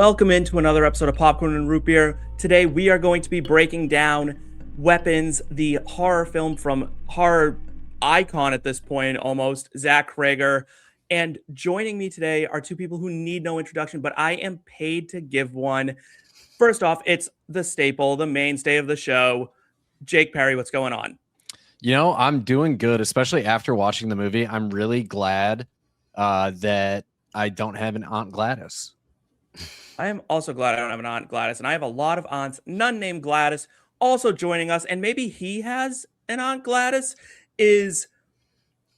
Welcome into another episode of Popcorn and Root Beer. Today we are going to be breaking down Weapons, the horror film from horror icon at this point almost, Zach Cregger. And joining me today are two people who need no introduction, but I am paid to give one. First off, it's the staple, the mainstay of the show, Jake Parry. What's going on? You know, I'm doing good, especially after watching the movie. I'm really glad that I don't have an Aunt Gladys. I am also glad I don't have an Aunt Gladys, and I have a lot of aunts, none named Gladys, also joining us, and maybe he has an Aunt Gladys, is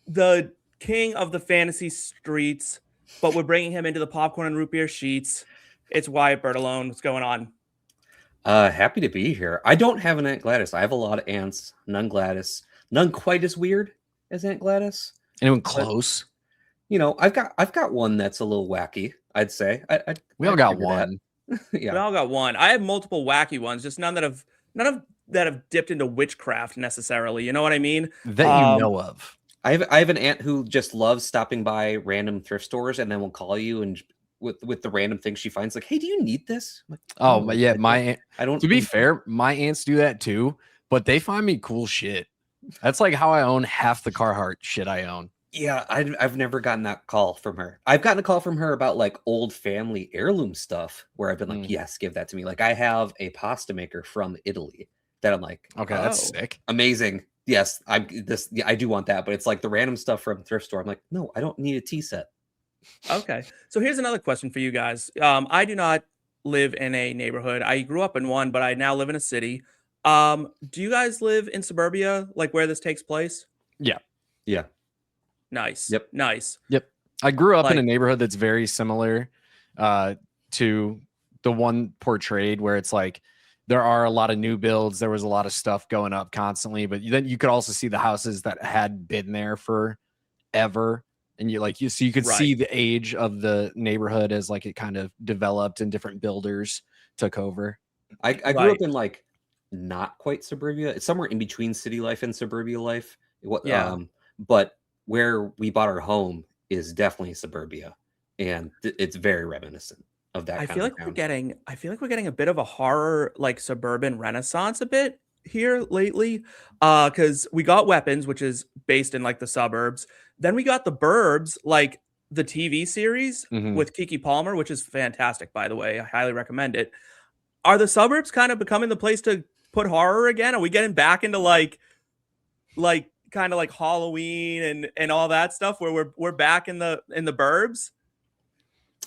the king of the fantasy streets, but we're bringing him into the popcorn and root beer sheets. It's Wyatt Bertolone. What's going on? Happy to be here. I don't have an Aunt Gladys. I have a lot of aunts, none Gladys, none quite as weird as Aunt Gladys. Anyone close? You know, I've got one that's a little wacky, I'd say. We all got one. Yeah. We all got one. I have multiple wacky ones, just none that have dipped into witchcraft necessarily. You know what I mean? That you know of. I have an aunt who just loves stopping by random thrift stores and then will call you and with the random things she finds, like, hey, do you need this? Like, oh, but yeah, my aunt, I don't. To be fair, my aunts do that too, but they find me cool shit. That's like how I own half the Carhartt shit I own. Yeah, I've never gotten that call from her. I've gotten a call from her about like old family heirloom stuff where I've been like, yes, give that to me. Like I have a pasta maker from Italy that I'm like, okay, that's sick. Amazing. Yes, I do want that, but it's like the random stuff from thrift store. I'm like, no, I don't need a tea set. Okay. So here's another question for you guys. I do not live in a neighborhood. I grew up in one, but I now live in a city. Do you guys live in suburbia, like where this takes place? Yeah. Yeah. Nice. Yep. Nice. Yep. I grew up in a neighborhood that's very similar to the one portrayed, where it's like there are a lot of new builds. There was a lot of stuff going up constantly, but then you could also see the houses that had been there forever. And you could see the age of the neighborhood as like it kind of developed and different builders took over. I grew up in like not quite suburbia. It's somewhere in between city life and suburbia life. But where we bought our home is definitely suburbia, and it's very reminiscent of that. I feel like we're getting a bit of a horror like suburban renaissance a bit here lately, because we got Weapons, which is based in like the suburbs. Then we got The Burbs, like the TV series with Keke Palmer, which is fantastic, by the way. I highly recommend it. Are the suburbs kind of becoming the place to put horror again? Are we getting back into like kind of like Halloween and all that stuff where we're back in the burbs?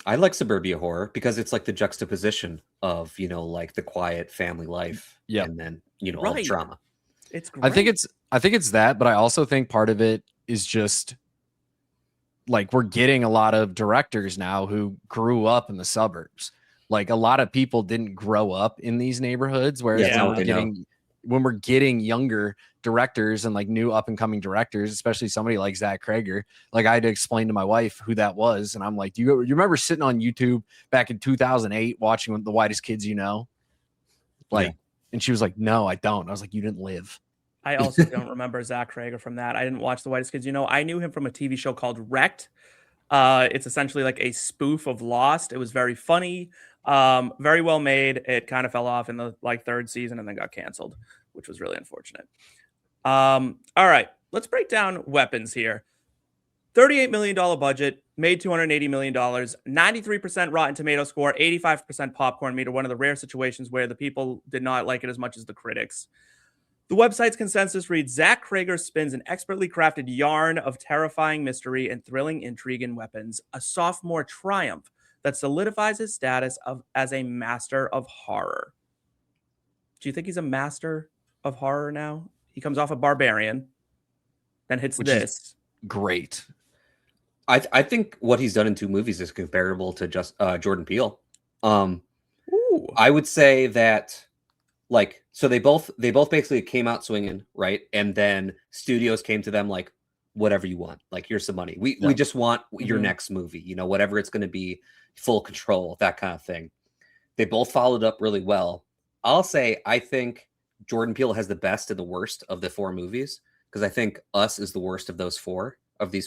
I like suburbia horror because it's like the juxtaposition of, you know, like the quiet family life and then, you know, all the drama. It's great. I think it's that, but I also think part of it is just like we're getting a lot of directors now who grew up in the suburbs. Like a lot of people didn't grow up in these neighborhoods, whereas when we're getting younger directors and like new up and coming directors, especially somebody like Zach Cregger, like I had to explain to my wife who that was. And I'm like, do you remember sitting on YouTube back in 2008 watching The Whitest Kids You Know? And she was like, no, I don't. I was like, you didn't live. I also don't remember Zach Cregger from that. I didn't watch The Whitest Kids You Know. I knew him from a TV show called Wrecked. It's essentially like a spoof of Lost. It was very funny, very well made. It kind of fell off in the like third season and then got canceled, which was really unfortunate. All right, let's break down Weapons here. $38 million budget, made $280 million, 93% Rotten Tomato score, 85% popcorn meter, one of the rare situations where the people did not like it as much as the critics. The website's consensus reads, Zach Cregger spins an expertly crafted yarn of terrifying mystery and thrilling intrigue in Weapons, a sophomore triumph that solidifies his status as a master of horror. Do you think he's a master of horror now? He comes off a Barbarian, then hits this. Great. I think what he's done in 2 movies is comparable to just Jordan Peele. I would say that, like, so they both basically came out swinging, right? And then studios came to them like, whatever you want, like, here's some money. We just want your next movie, you know, whatever it's going to be, full control, that kind of thing. They both followed up really well. I'll say I think Jordan Peele has the best and the worst of the 4 movies, because I think Us is the worst of these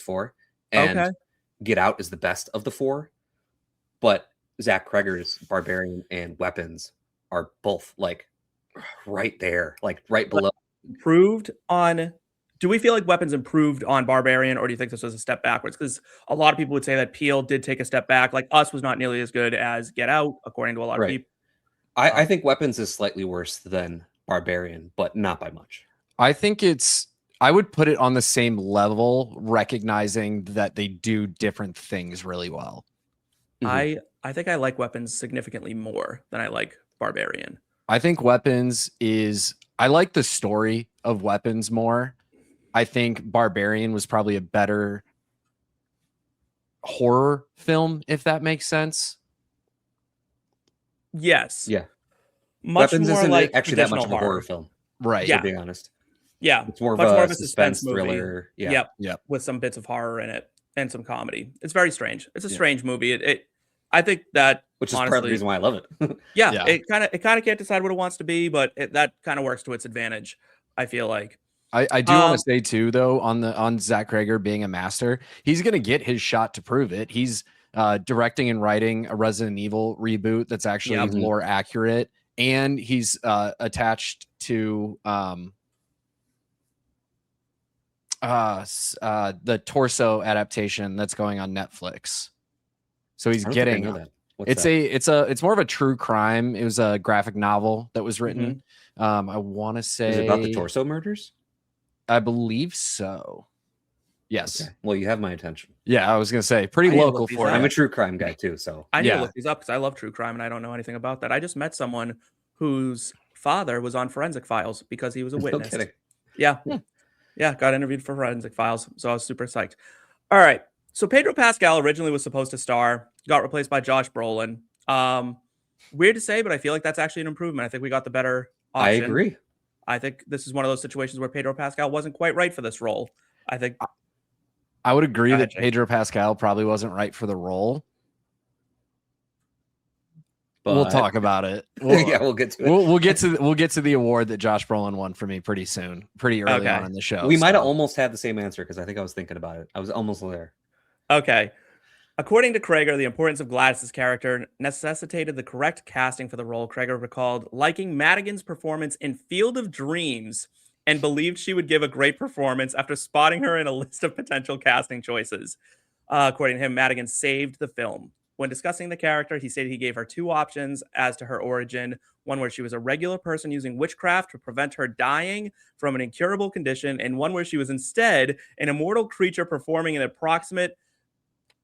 4, and Get Out is the best of the 4. But Zach Cregger's Barbarian and Weapons are both like right there, like right below. Improved on. Do we feel like Weapons improved on Barbarian, or do you think this was a step backwards? Because a lot of people would say that Peele did take a step back. Like Us was not nearly as good as Get Out, according to a lot of Right. people. I think Weapons is slightly worse than Barbarian, but not by much. I think I would put it on the same level, recognizing that they do different things really well. I think I like Weapons significantly more than I like Barbarian. I think Weapons is, I like the story of Weapons more. I think Barbarian was probably a better horror film, if that makes sense. Yes. Yeah. Much Weapons more isn't like actually that much of a horror film, Right. Yeah. to be honest. Yeah. It's more of much a more of a suspense movie. thriller. Yeah. Yep. With some bits of horror in it and some comedy. It's very strange. It's a Yeah. strange movie. I think that Which is honestly, part of the reason why I love it. yeah. It kind of can't decide what it wants to be, but that kind of works to its advantage, I feel like. I do want to say too, though, on Zach Cregger being a master, he's gonna get his shot to prove it. He's directing and writing a Resident Evil reboot that's actually lore accurate, and he's attached to the Torso adaptation that's going on Netflix. So he's getting it's more of a true crime. It was a graphic novel that was written. I want to say, is it about the Torso murders? I believe so. Yes. Okay. Well, you have my attention. Yeah, I was gonna say pretty local for it. I'm a true crime guy too, so I need to look these up because I love true crime and I don't know anything about that. I just met someone whose father was on Forensic Files because he was a witness. No kidding. Yeah, got interviewed for Forensic Files, so I was super psyched. All right, so Pedro Pascal originally was supposed to star, got replaced by Josh Brolin. Weird to say, but I feel like that's actually an improvement. I think we got the better option. I agree. I think this is one of those situations where Pedro Pascal wasn't quite right for this role. I think I would agree that Pedro Pascal probably wasn't right for the role. But we'll talk about it. We'll get to it. We'll get to the award that Josh Brolin won for me pretty soon, pretty early on in the show. We might have almost had the same answer because I think I was thinking about it. I was almost there. Okay. According to Cregger, the importance of Gladys's character necessitated the correct casting for the role. Cregger recalled liking Madigan's performance in Field of Dreams and believed she would give a great performance after spotting her in a list of potential casting choices. According to him, Madigan saved the film. When discussing the character, he stated he gave her two options as to her origin. One where she was a regular person using witchcraft to prevent her dying from an incurable condition, and one where she was instead an immortal creature performing an approximate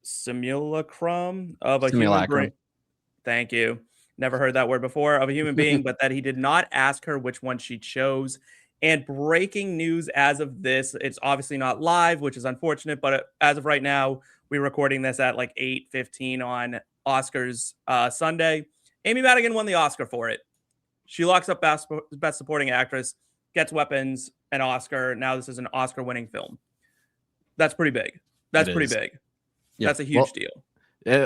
simulacrum of a human brain. Thank you. Never heard that word before, of a human being, but that he did not ask her which one she chose. And breaking news as of this, it's obviously not live, which is unfortunate, but as of right now, we're recording this at like 8:15 on Oscars Sunday. Amy Madigan won the Oscar for it. She locks up Best Supporting Actress, gets Weapons, an Oscar. Now this is an Oscar-winning film. That's pretty big. That's pretty big. Yeah. That's a huge deal.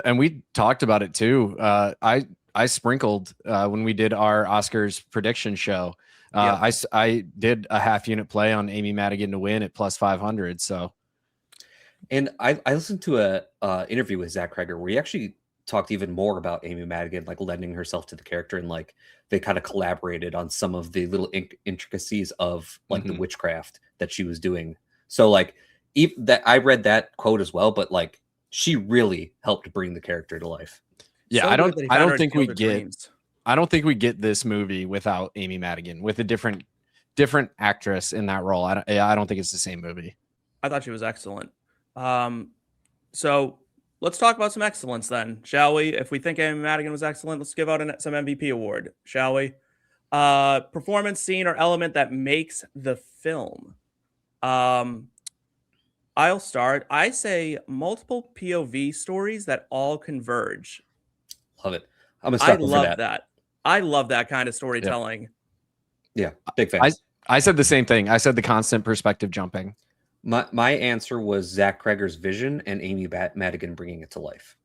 And we talked about it too. I sprinkled when we did our Oscars prediction show. I did a half unit play on Amy Madigan to win at plus 500. So, and I listened to a interview with Zach Cregger where he actually talked even more about Amy Madigan, like lending herself to the character, and like they kind of collaborated on some of the little intricacies of like the witchcraft that she was doing. So like that I read that quote as well, but like she really helped bring the character to life. Yeah, I don't think we get this movie without Amy Madigan, with a different actress in that role. I don't think it's the same movie. I thought she was excellent. So let's talk about some excellence then, shall we? If we think Amy Madigan was excellent, let's give out some MVP award, shall we? Performance, scene, or element that makes the film. I'll start. I say multiple POV stories that all converge. Love it. I'm a sucker for that. I love that kind of storytelling. Yeah, big fan. I said the same thing. I said the constant perspective jumping. My answer was Zach Cregger's vision and Amy Madigan bringing it to life.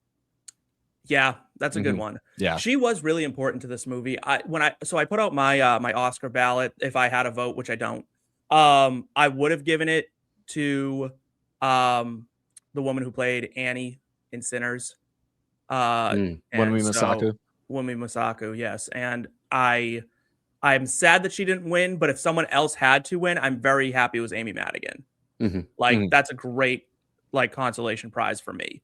Yeah, that's a good one. Yeah, she was really important to this movie. I put out my my Oscar ballot if I had a vote, which I don't. I would have given it to the woman who played Annie in Sinners. When And we so Masaku. Wunmi Masaku, yes. And I'm sad that she didn't win, but if someone else had to win, I'm very happy it was Amy Madigan. Like that's a great like consolation prize for me.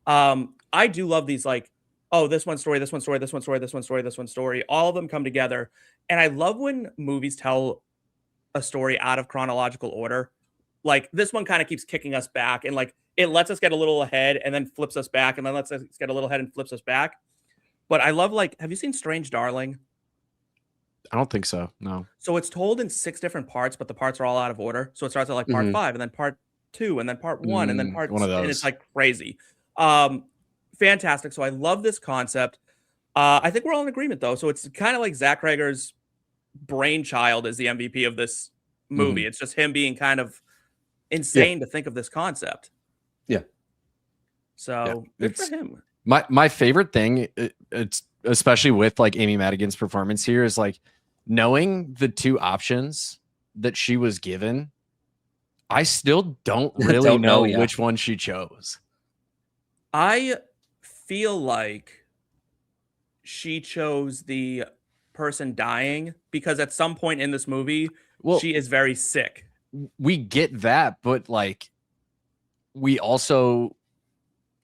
I do love these like, oh, this one story, this one story, this one story, this one story, this one story. All of them come together. And I love when movies tell a story out of chronological order. Like this one kind of keeps kicking us back and like it lets us get a little ahead and then flips us back and then lets us get a little ahead and flips us back. But I love like, have you seen Strange Darling? I don't think so. No. So it's told in 6 different parts, but the parts are all out of order. So it starts at like part 5 and then part 2 and then part 1 and then part one of and those. it's like crazy. Fantastic. So I love this concept. I think we're all in agreement though. So it's kind of like Zach Cregger's brainchild as the MVP of this movie. It's just him being kind of insane to think of this concept. Yeah. So good for him. My favorite thing, it's especially with like Amy Madigan's performance here, is like knowing the 2 options that she was given. I still don't really know which one she chose. I feel like she chose the person dying because at some point in this movie, she is very sick. We get that, but like we also,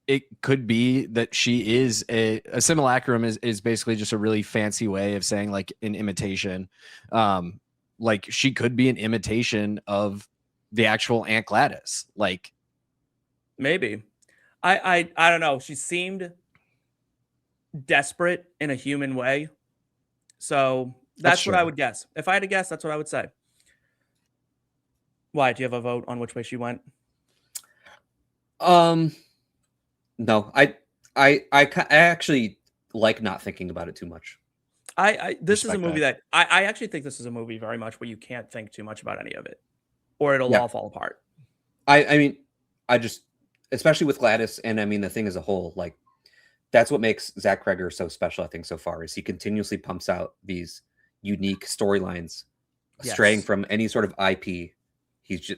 it could be that she is a simulacrum is basically just a really fancy way of saying like an imitation. Like she could be an imitation of the actual Aunt Gladys. Like maybe. I don't know. She seemed desperate in a human way. So that's what I would guess. If I had to guess, that's what I would say. Why? Do you have a vote on which way she went? No, I actually like not thinking about it too much. This is a movie that I actually think this is a movie very much where you can't think too much about any of it, or it'll all fall apart. I mean, I just, especially with Gladys, and I mean the thing as a whole, like that's what makes Zach Cregger so special. I think so far is he continuously pumps out these unique storylines, straying from any sort of IP.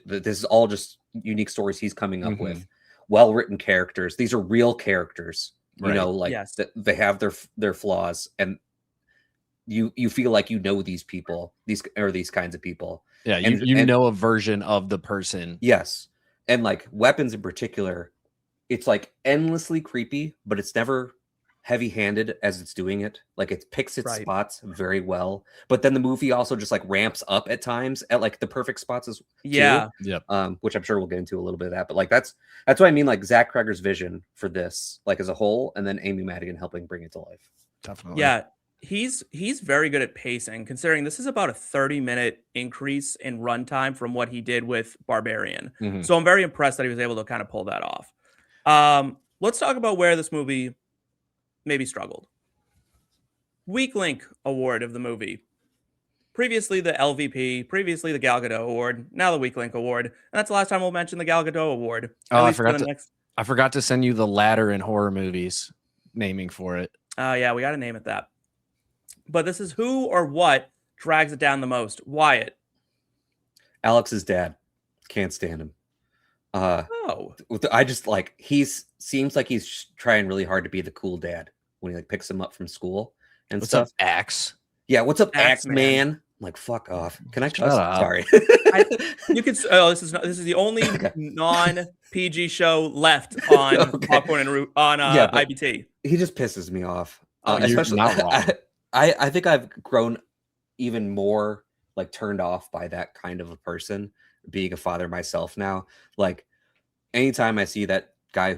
This is all just unique stories he's coming up with. Well-written characters. These are real characters, you know, like they have their flaws, and you feel like you know these people, these kinds of people. Yeah, you know a version of the person. Yes, and like Weapons in particular, it's like endlessly creepy, but it's never heavy-handed as it's doing it. Like it picks its spots very well, but then the movie also just like ramps up at times at like the perfect spots as which I'm sure we'll get into a little bit of that. But like that's what I mean, like Zach Cregger's vision for this, like as a whole, and then Amy Madigan helping bring it to life. Definitely. Yeah, he's very good at pacing, considering this is about a 30-minute increase in runtime from what he did with Barbarian. So I'm very impressed that he was able to kind of pull that off. Let's talk about where this movie maybe struggled. Weak Link Award of the movie. Previously the LVP, previously the Gal Gadot Award, now the Weak Link Award. And that's the last time we'll mention the Gal Gadot Award. Oh, I forgot to send you the ladder in horror movies naming for it. Yeah, we got to name it that. But this is who or what drags it down the most. Wyatt. Alex's dad. Can't stand him. I just like seems like he's trying really hard to be the cool dad when he like picks him up from school and what's stuff. Up, Axe? Yeah, what's up, Axe man? I'm like, fuck off. Can I cuss? Sorry. You could. Oh, this is the only non-PG show left on Popcorn and on IBT. He just pisses me off. Especially not wrong. I think I've grown even more like turned off by that kind of a person, being a father myself now. Like anytime I see that guy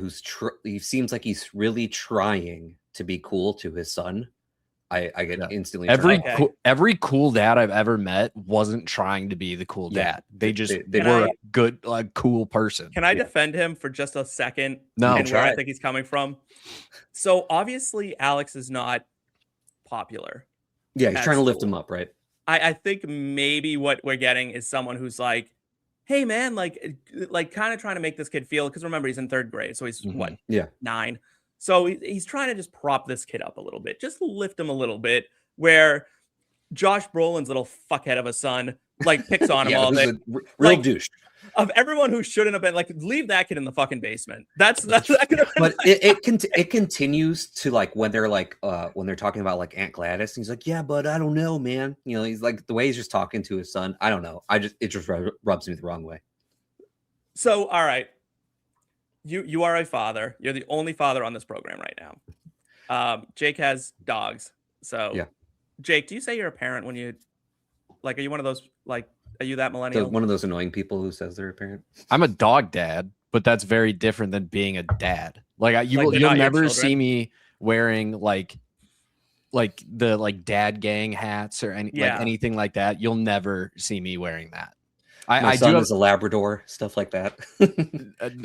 he seems like he's really trying to be cool to his son, I get instantly every cool dad I've ever met wasn't trying to be the cool dad. They were a good, like, cool person. Can I defend him for just a second? No, and where I think he's coming from. So obviously Alex is not popular. Yeah, he's trying to lift him up, right? I think maybe what we're getting is someone who's like, hey man, like kind of trying to make this kid feel, because remember he's in 3rd grade, so he's what? Yeah, 9. So he's trying to just prop this kid up a little bit, just lift him a little bit. Where Josh Brolin's little fuckhead of a son like picks on him all day, real douche. of everyone who shouldn't have been like, leave that kid in the fucking basement. That's that could have been. But it continues to like when they're talking about like Aunt Gladys, and he's like, yeah, but I don't know, man. You know, he's like the way he's just talking to his son. I don't know. It just rubs me the wrong way. So, all right, you are a father. You're the only father on this program right now. Jake has dogs. So, yeah. Jake, do you say you're a parent when you like? Are you one of those like? Are you that millennial? One of those annoying people who says they're a parent. I'm a dog dad, but that's very different than being a dad. Like you'll never see me wearing like the like dad gang hats or like anything like that. You'll never see me wearing that. My son is a Labrador, stuff like that.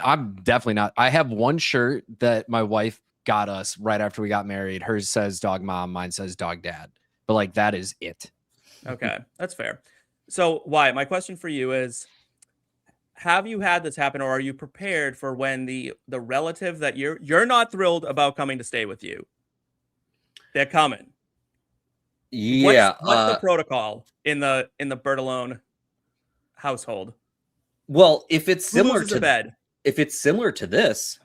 I'm definitely not. I have one shirt that my wife got us right after we got married. Hers says dog mom, mine says dog dad. But like that is it. Okay, that's fair. So Wyatt, my question for you is, have you had this happen, or are you prepared for when the relative that you're not thrilled about coming to stay with you, they're coming? Yeah. What's the protocol in the Bertolone household? Well, if it's similar to bed, if it's similar to this,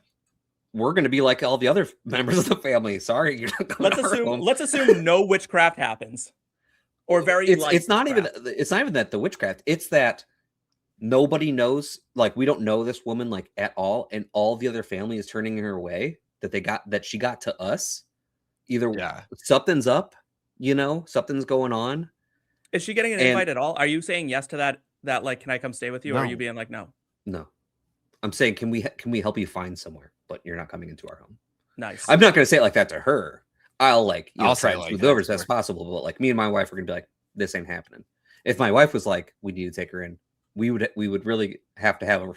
we're going to be like all the other members of the family. Sorry, you're not coming. Let's assume no witchcraft happens, or very. It's not even that the witchcraft. It's that nobody knows. Like we don't know this woman like at all, and all the other family is turning her away. That she got to us. Either something's up, something's going on. Is she getting an invite at all? Are you saying yes to that? That like, can I come stay with you? No. Or are you being like, no? No, I'm saying, can we help you find somewhere? But you're not coming into our home. Nice. I'm not going to say it like that to her. I'll try to like smooth over as best possible. But like me and my wife are going to be like, this ain't happening. If my wife was like, we need to take her in, we would really have to have a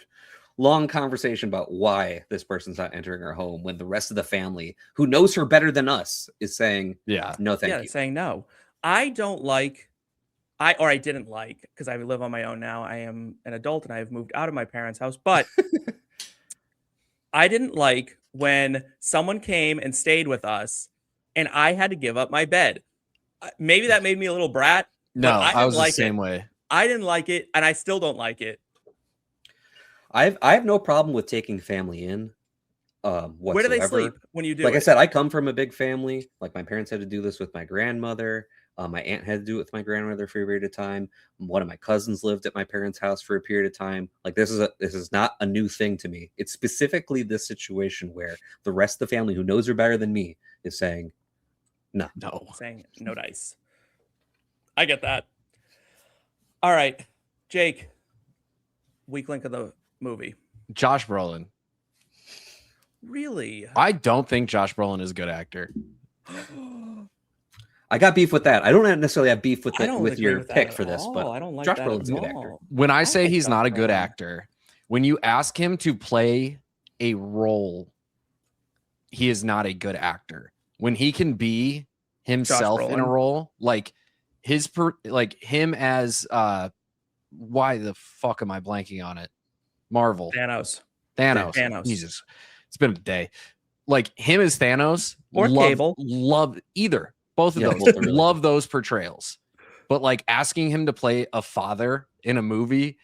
long conversation about why this person's not entering our home when the rest of the family who knows her better than us is saying, no, thank you. Saying no. I didn't like, because I live on my own now. I am an adult and I have moved out of my parents' house, but I didn't like when someone came and stayed with us and I had to give up my bed. Maybe that made me a little brat. No, I was the same way. I didn't like it, and I still don't like it. I have no problem with taking family in. Whatsoever. Where do they sleep when you do? Like I said, I come from a big family. Like my parents had to do this with my grandmother. My aunt had to do it with my grandmother for a period of time. One of my cousins lived at my parents' house for a period of time. Like this is not a new thing to me. It's specifically this situation where the rest of the family who knows her better than me is saying no. Saying no dice. I get that. All right, Jake. Weak link of the movie. Josh Brolin. Really? I don't think Josh Brolin is a good actor. I got beef with that. I don't necessarily have beef with your pick for this, but I don't like Josh that Brolin's a good actor. When I say he's not a good actor, when you ask him to play a role, he is not a good actor. When he can be himself in a role, like him as why the fuck am I blanking on it? Marvel. Thanos. Jesus. It's been a day. Like him as Thanos or Cable. Love either. Both of those. Really love those portrayals. But like asking him to play a father in a movie,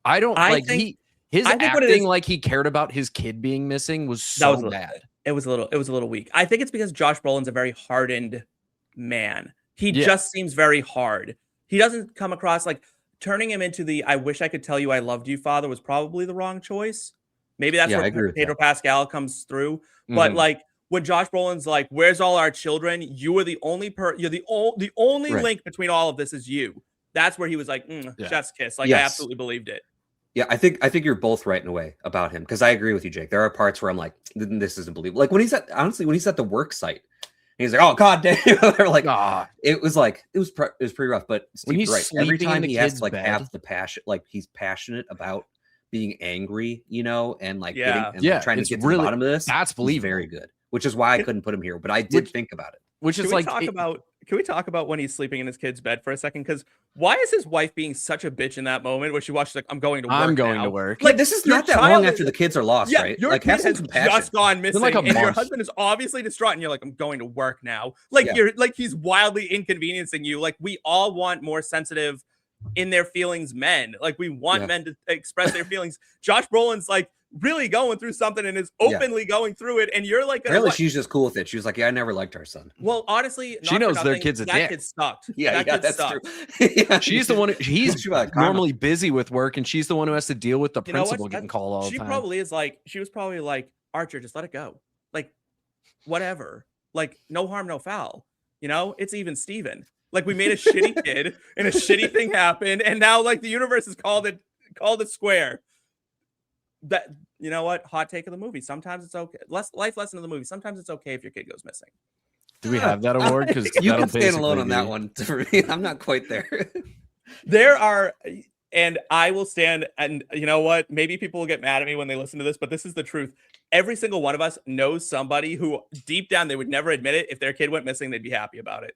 his acting like he cared about his kid being missing was so bad. It was a little weak. I think it's because Josh Brolin's a very hardened man. He just seems very hard. He doesn't come across like turning him into the I wish I could tell you I loved you father was probably the wrong choice. Maybe that's where Pedro Pascal comes through. But like when Josh Brolin's like, "Where's all our children? You are the only you're the only link between all of this is you." That's where he was like, chef's kiss. Like I absolutely believed it. Yeah, I think you're both right in a way about him because I agree with you, Jake. There are parts where I'm like, this isn't believable. Like when he's at the work site, and he's like, "Oh God damn!" They're like, it was pretty rough. But Steve's right. Every time he has to like have the passion, like he's passionate about being angry, and like trying to get to the bottom of this. That's believable. Very good. Which is why I couldn't put him here, but I did think about it. Can we talk about when he's sleeping in his kid's bed for a second? Because why is his wife being such a bitch in that moment where she watches like, I'm going to work. Like this is not that long after the kids are lost, right? Your kid has just gone missing, and your husband is obviously distraught, and you're like, I'm going to work now. Like you're like he's wildly inconveniencing you. Like we all want more sensitive in their feelings men. Like we want men to express their feelings. Josh Brolin's like really going through something and is openly going through it, and you're like, apparently she's just cool with it. She was like, "Yeah, I never liked our son." Well, honestly, she knows their kid's a that dick. kid sucked. Yeah, that kid that's sucked. true. Yeah, she's the one. He's normally busy with work, and she's the one who has to deal with the principal getting called all the time. She probably is like, she was probably like, Archer, just let it go. Like, whatever. Like, no harm, no foul. You know, it's even Steven. Like, we made a shitty kid, and a shitty thing happened, and now like the universe has called it square. That, you know what? Hot take of the movie. Sometimes it's okay. Life lesson of the movie. Sometimes it's okay if your kid goes missing. Do we have that award? Because you can stand alone on that one. For me, I'm not quite there. There are, and I will stand. And you know what? Maybe people will get mad at me when they listen to this, but this is the truth. Every single one of us knows somebody who, deep down, they would never admit it. If their kid went missing, they'd be happy about it.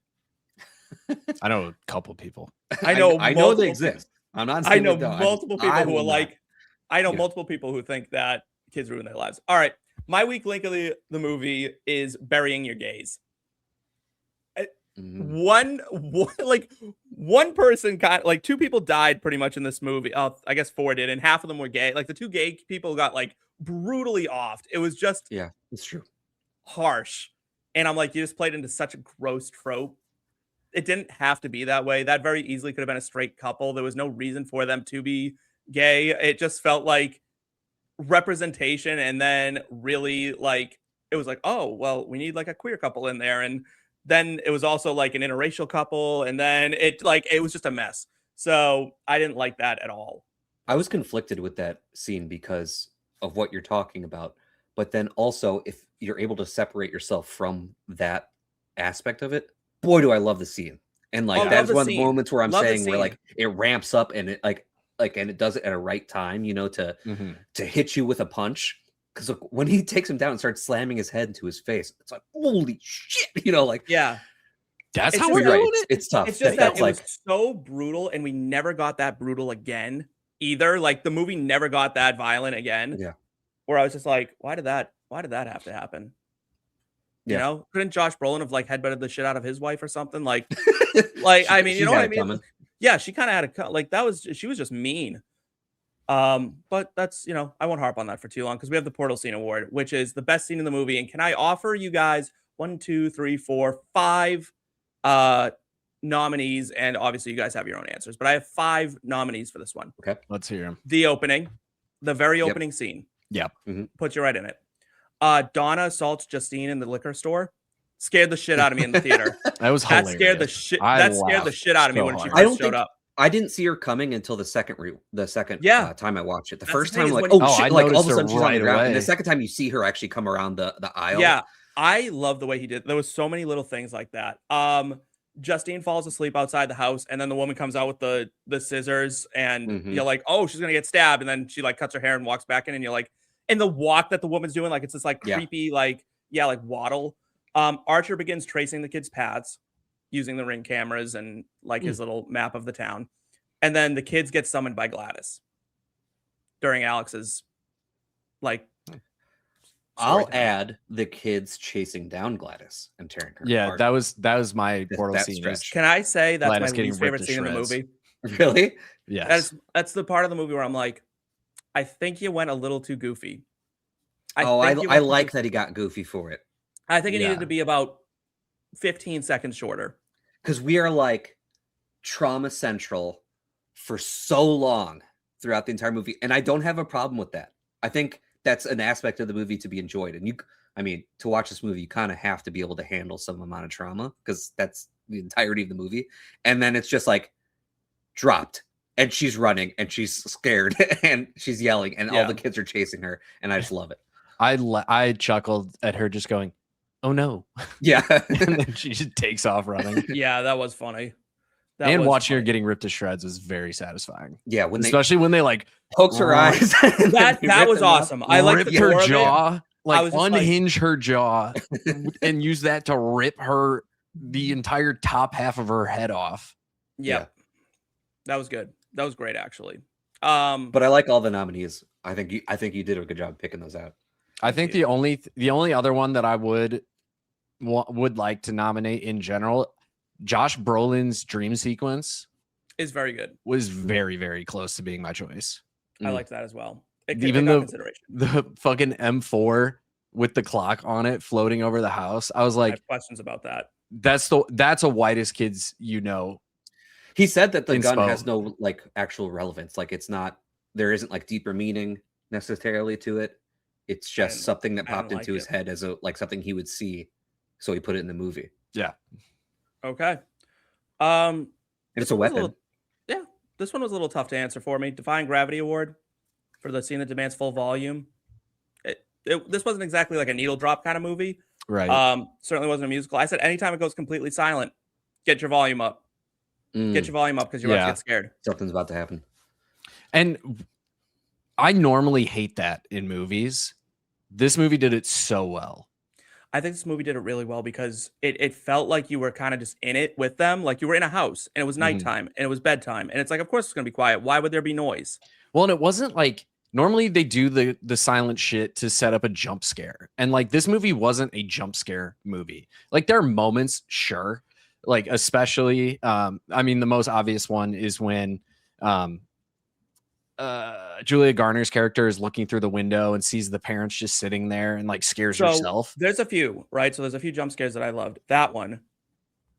I know a couple people. I know they exist. I'm not. I know multiple people who are like. I know multiple people who think that kids ruin their lives. All right. My weak link of the movie is Burying Your Gays. One person got, like, 2 people died pretty much in this movie. I guess 4 did, and half of them were gay. Like, the 2 gay people got like brutally offed. It was just it's true, harsh. And I'm like, you just played into such a gross trope. It didn't have to be that way. That very easily could have been a straight couple. There was no reason for them to be gay. It just felt like representation, and then really like it was like, oh well, we need like a queer couple in there, and then it was also like an interracial couple, and then it was just a mess. So I didn't like that at all. I was conflicted with that scene because of what you're talking about, but then also if you're able to separate yourself from that aspect of it, boy do I love the scene. And like that's one of the moments where I'm saying where like it ramps up, and it like and it does it at a right time, you know, to hit you with a punch. Because when he takes him down and starts slamming his head into his face, it's like, holy shit, you know, like that's how we're doing it. It's tough. It's just that it was so brutal, and we never got that brutal again either. Like the movie never got that violent again. Yeah, where I was just like, why did that have to happen? You know, couldn't Josh Brolin have like headbutted the shit out of his wife or something? Like, I mean, you know what I mean? Coming. Yeah, she kind of had a like she was just mean. But that's, you know, I won't harp on that for too long because we have the portal scene award, which is the best scene in the movie. And can I offer you guys 1, 2, 3, 4, 5 nominees? And obviously you guys have your own answers, but I have 5 nominees for this one. Okay, let's hear them. The opening, the very opening scene. Yep. Puts you right in it. Donna assaults Justine in the liquor store. Scared the shit out of me in the theater. That was hilarious. That scared the shit out of me when she first showed up. I didn't see her coming until the second time I watched it. The first time, like, shit, like all of a sudden she's on the ground. And the second time you see her actually come around the aisle. Yeah, I love the way he did. There was so many little things like that. Justine falls asleep outside the house, and then the woman comes out with the scissors, and you're like, oh, she's gonna get stabbed, and then she like cuts her hair and walks back in, and you're like, and the walk that the woman's doing, like it's this like creepy like waddle. Archer begins tracing the kids' paths using the Ring cameras and like his little map of the town. And then the kids get summoned by Gladys during Alex's like. I'll add the kids chasing down Gladys and tearing her. Yeah, apart. that was my portal scene. Can I say that's Gladys my least favorite scene in the movie? Really? Yes. That's the part of the movie where I'm like, I think you went a little too goofy. I like that he got goofy for it. I think it needed to be about 15 seconds shorter. Because we are like trauma central for so long throughout the entire movie. And I don't have a problem with that. I think that's an aspect of the movie to be enjoyed. And to watch this movie, you kind of have to be able to handle some amount of trauma because that's the entirety of the movie. And then it's just like dropped and she's running and she's scared and she's yelling and all the kids are chasing her. And I just love it. I chuckled at her just going, oh no. Yeah. And then she just takes off running. Yeah, that was funny. And watching her getting ripped to shreds was very satisfying. Yeah, especially when they like pokes her eyes. that was awesome. I liked her jaw, like unhinge her jaw and use that to rip the entire top half of her head off. Yeah. That was good. That was great actually. But I like all the nominees. I think you did a good job picking those out. I think the only other one that I would like to nominate in general, Josh Brolin's dream sequence. is very good. was very, very close to being my choice. I liked that as well. Even consideration. The fucking M4 with the clock on it floating over the house. I was I like, have questions about that. that's a whitest kids, He said that the gun inspo. has no like actual relevance. Like it's not, there isn't like deeper meaning necessarily to it. It's just something that popped into his head as something he would see. So he put it in the movie. Yeah. Okay. And it's a weapon. This one was a little tough to answer for me. Defying Gravity Award for the scene that demands full volume. This wasn't exactly like a needle drop kind of movie. Right. Certainly wasn't a musical. I said anytime it goes completely silent, get your volume up. Get your volume up because you're about to get scared. Something's about to happen. And I normally hate that in movies. This movie did it so well. I think this movie did it really well because it felt like you were kind of just in it with them. Like you were in a house and it was nighttime and it was bedtime. And it's like, of course it's going to be quiet. Why would there be noise? Well, and it wasn't like normally they do the silent shit to set up a jump scare. And like this movie wasn't a jump scare movie. Like there are moments, sure. Like especially, I mean, the most obvious one is when Julia Garner's character is looking through the window and sees the parents just sitting there and like scares herself. There's a few, right? So there's a few jump scares that I loved. That one,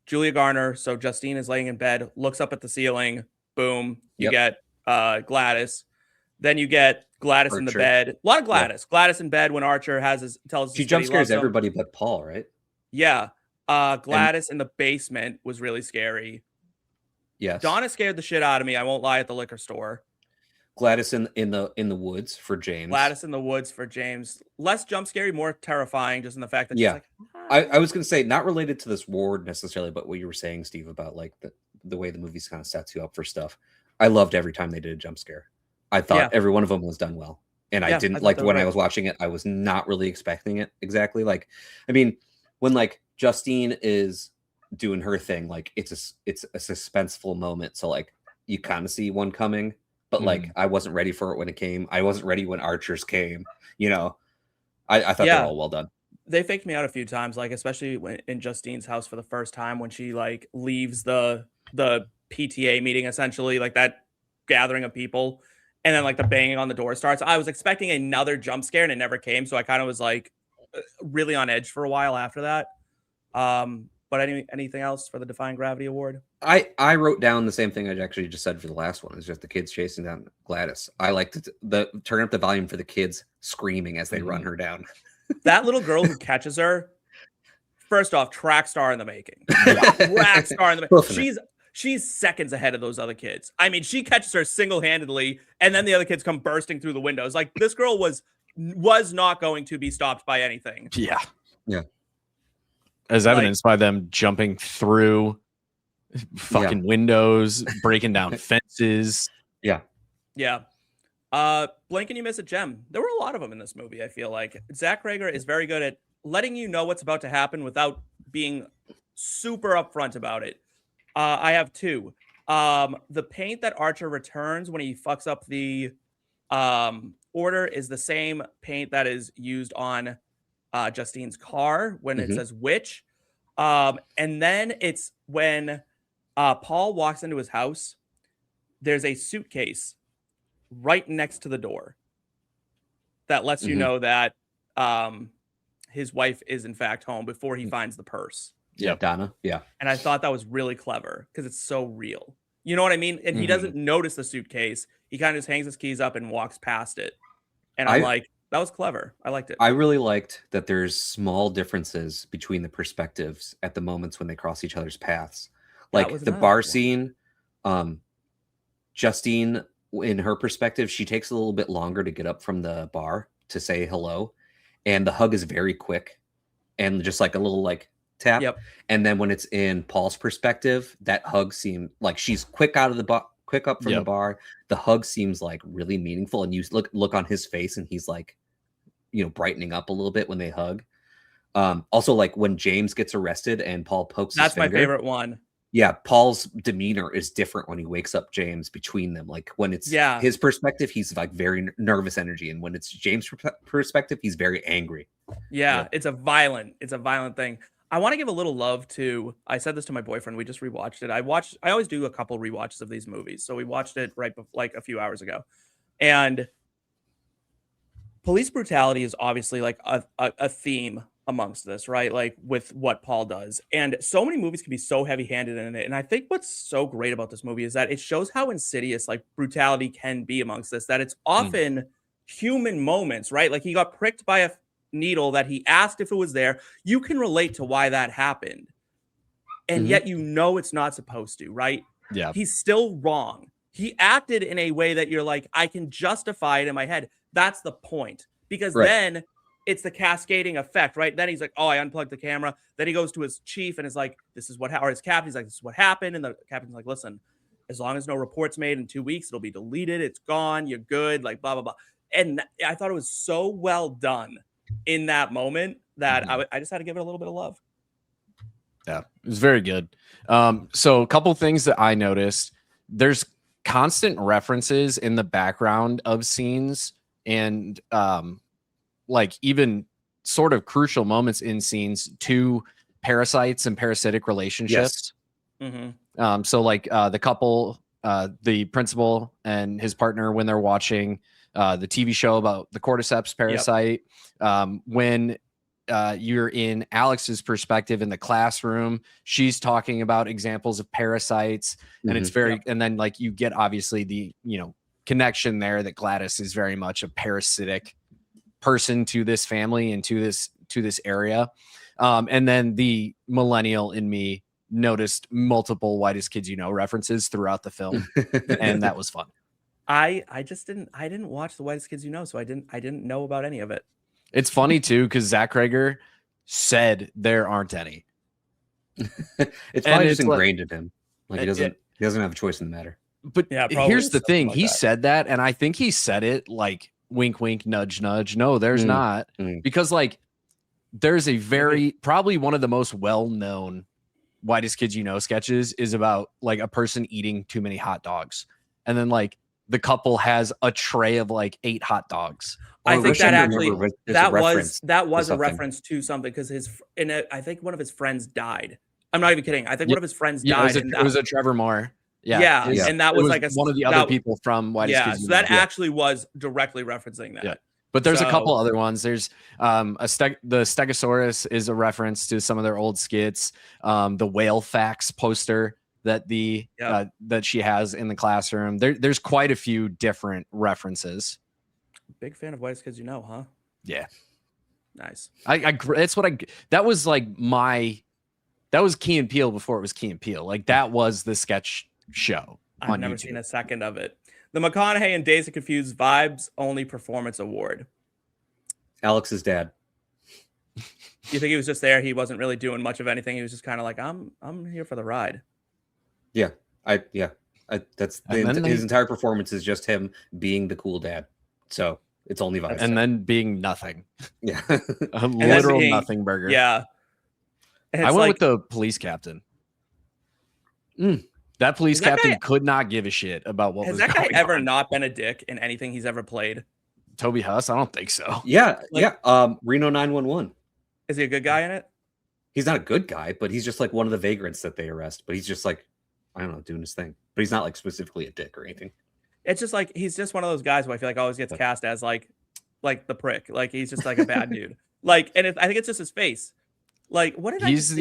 Julia Garner. So Justine is laying in bed, looks up at the ceiling. Boom. You get Gladys. Then you get Gladys in the bed. A lot of Gladys. Gladys in bed when Archer tells she jump scares everybody but Paul, right? Yeah. Gladys in the basement was really scary. Yes. Donna scared the shit out of me. I won't lie, at the liquor store. Gladys in the woods for James. Gladys in the woods for James. Less jump scary, more terrifying, just in the fact that she's like, I was gonna say not related to this ward necessarily, but what you were saying, Steve, about like the way the movies kind of sets you up for stuff. I loved every time they did a jump scare. I thought every one of them was done well. And I didn't like when I was watching it, I was not really expecting it exactly. Like, I mean, when like Justine is doing her thing, like it's a suspenseful moment. So like you kind of see one coming. But like, I wasn't ready for it when it came. I wasn't ready when Archers came. I thought they were all well done. They faked me out a few times, like especially in Justine's house for the first time when she like leaves the PTA meeting, essentially like that gathering of people, and then like the banging on the door starts. I was expecting another jump scare and it never came, so I kind of was like really on edge for a while after that. But anything else for the Defying Gravity Award? I wrote down the same thing I actually just said for the last one. It's just the kids chasing down Gladys. I liked turn up the volume for the kids screaming as they run her down. That little girl who catches her, first off, track star in the making. Track star in the making. She's seconds ahead of those other kids. I mean, she catches her single-handedly, and then the other kids come bursting through the windows. Like this girl was not going to be stopped by anything. Yeah. Yeah. As evidenced by them jumping through fucking windows, breaking down fences. Yeah. Yeah. Blink and you miss a gem. There were a lot of them in this movie, I feel like. Zach Cregger is very good at letting you know what's about to happen without being super upfront about it. I have two. The paint that Archer returns when he fucks up the order is the same paint that is used on Justine's car when it says witch. And then it's when Paul walks into his house, there's a suitcase right next to the door that lets you know that his wife is in fact home before he finds the purse. Yeah, Donna. Yeah. And I thought that was really clever because it's so real. You know what I mean? And he doesn't notice the suitcase. He kind of just hangs his keys up and walks past it. And I'm like, that was clever. I liked it. I really liked that there's small differences between the perspectives at the moments when they cross each other's paths. Like the bar scene, Justine, in her perspective, she takes a little bit longer to get up from the bar to say hello. And the hug is very quick and just like a little like tap. Yep. And then when it's in Paul's perspective, that hug seemed like she's quick out of the bar, quick up from the bar. The hug seems like really meaningful. And you look on his face and he's like, brightening up a little bit when they hug. Also like when James gets arrested and Paul pokes his finger. That's my favorite one. Yeah. Paul's demeanor is different when he wakes up James between them. Like when it's his perspective, he's like very nervous energy. And when it's James' perspective, he's very angry. Yeah. It's a violent thing. I want to give a little love to. I said this to my boyfriend. We just rewatched it. I always do a couple rewatches of these movies, so we watched it like a few hours ago, and police brutality is obviously like a theme amongst this, right? Like with what Paul does. And so many movies can be so heavy-handed in it. And I think what's so great about this movie is that it shows how insidious like brutality can be amongst this, that it's often human moments, right? Like he got pricked by a needle that he asked if it was there. You can relate to why that happened. And yet you know it's not supposed to, right? Yeah. He's still wrong. He acted in a way that you're like, I can justify it in my head. That's the point. Because then it's the cascading effect, right? Then he's like, oh, I unplugged the camera. Then he goes to his chief and is like, this is what, or his captain, he's like, this is what happened. And the captain's like, listen, as long as no report's made in 2 weeks, it'll be deleted. It's gone. You're good. Like, blah, blah, blah. And I thought it was so well done in that moment that I just had to give it a little bit of love. Yeah, it was very good. So a couple things that I noticed, there's constant references in the background of scenes and like even sort of crucial moments in scenes to parasites and parasitic relationships. So like the couple, the principal and his partner, when they're watching the TV show about the cordyceps parasite, when you're in Alex's perspective in the classroom, she's talking about examples of parasites, and it's very, and then like you get obviously the, connection there that Gladys is very much a parasitic person to this family and to this area. And then the millennial in me noticed multiple Whitest Kids You Know references throughout the film, and that was fun. I didn't watch The Whitest Kids You Know, so I didn't know about any of it. It's funny too because Zach Cregger said there aren't any. It's probably just ingrained in him. Like he doesn't have a choice in the matter. But here's the thing: he said that, and I think he said it like wink, wink, nudge, nudge. No, there's not, because like there's a very probably one of the most well-known Whitest Kids You Know sketches is about like a person eating too many hot dogs, and then like the couple has a tray of like 8 hot dogs. I think that actually that was a reference to something because I think one of his friends died. I'm not even kidding. I think one of his friends died. It was a Trevor Moore. Yeah. And that was like one of the other people from Whitest Kids You Know. So that actually was directly referencing that. Yeah. But there's a couple other ones. There's the Stegosaurus is a reference to some of their old skits. The whale facts poster that that she has in the classroom. There's quite a few different references. Big fan of Whitest Kids You Know, huh? Yeah. Nice. That was Key and Peele before it was Key and Peele. Like that was the sketch show. I've never seen a second of it. The McConaughey and Dazed and Confused Vibes Only Performance Award. Alex's dad. You think he was just there? He wasn't really doing much of anything. He was just kind of like, I'm here for the ride. Yeah. That's his entire performance is just him being the cool dad. So it's only vibes. And then being nothing. Yeah. A literal nothing burger. Yeah. I went with the police captain. That police captain could not give a shit about what was going on. Has that guy ever not been a dick in anything he's ever played? Toby Huss? I don't think so. Yeah. Reno 911. Is he a good guy in it? He's not a good guy, but he's just like one of the vagrants that they arrest. But he's just like, I don't know, doing his thing. But he's not like specifically a dick or anything. It's just like he's just one of those guys who I feel like always gets cast as like the prick. Like he's just like a bad dude. Like, and I think it's just his face. Like, what did I just saw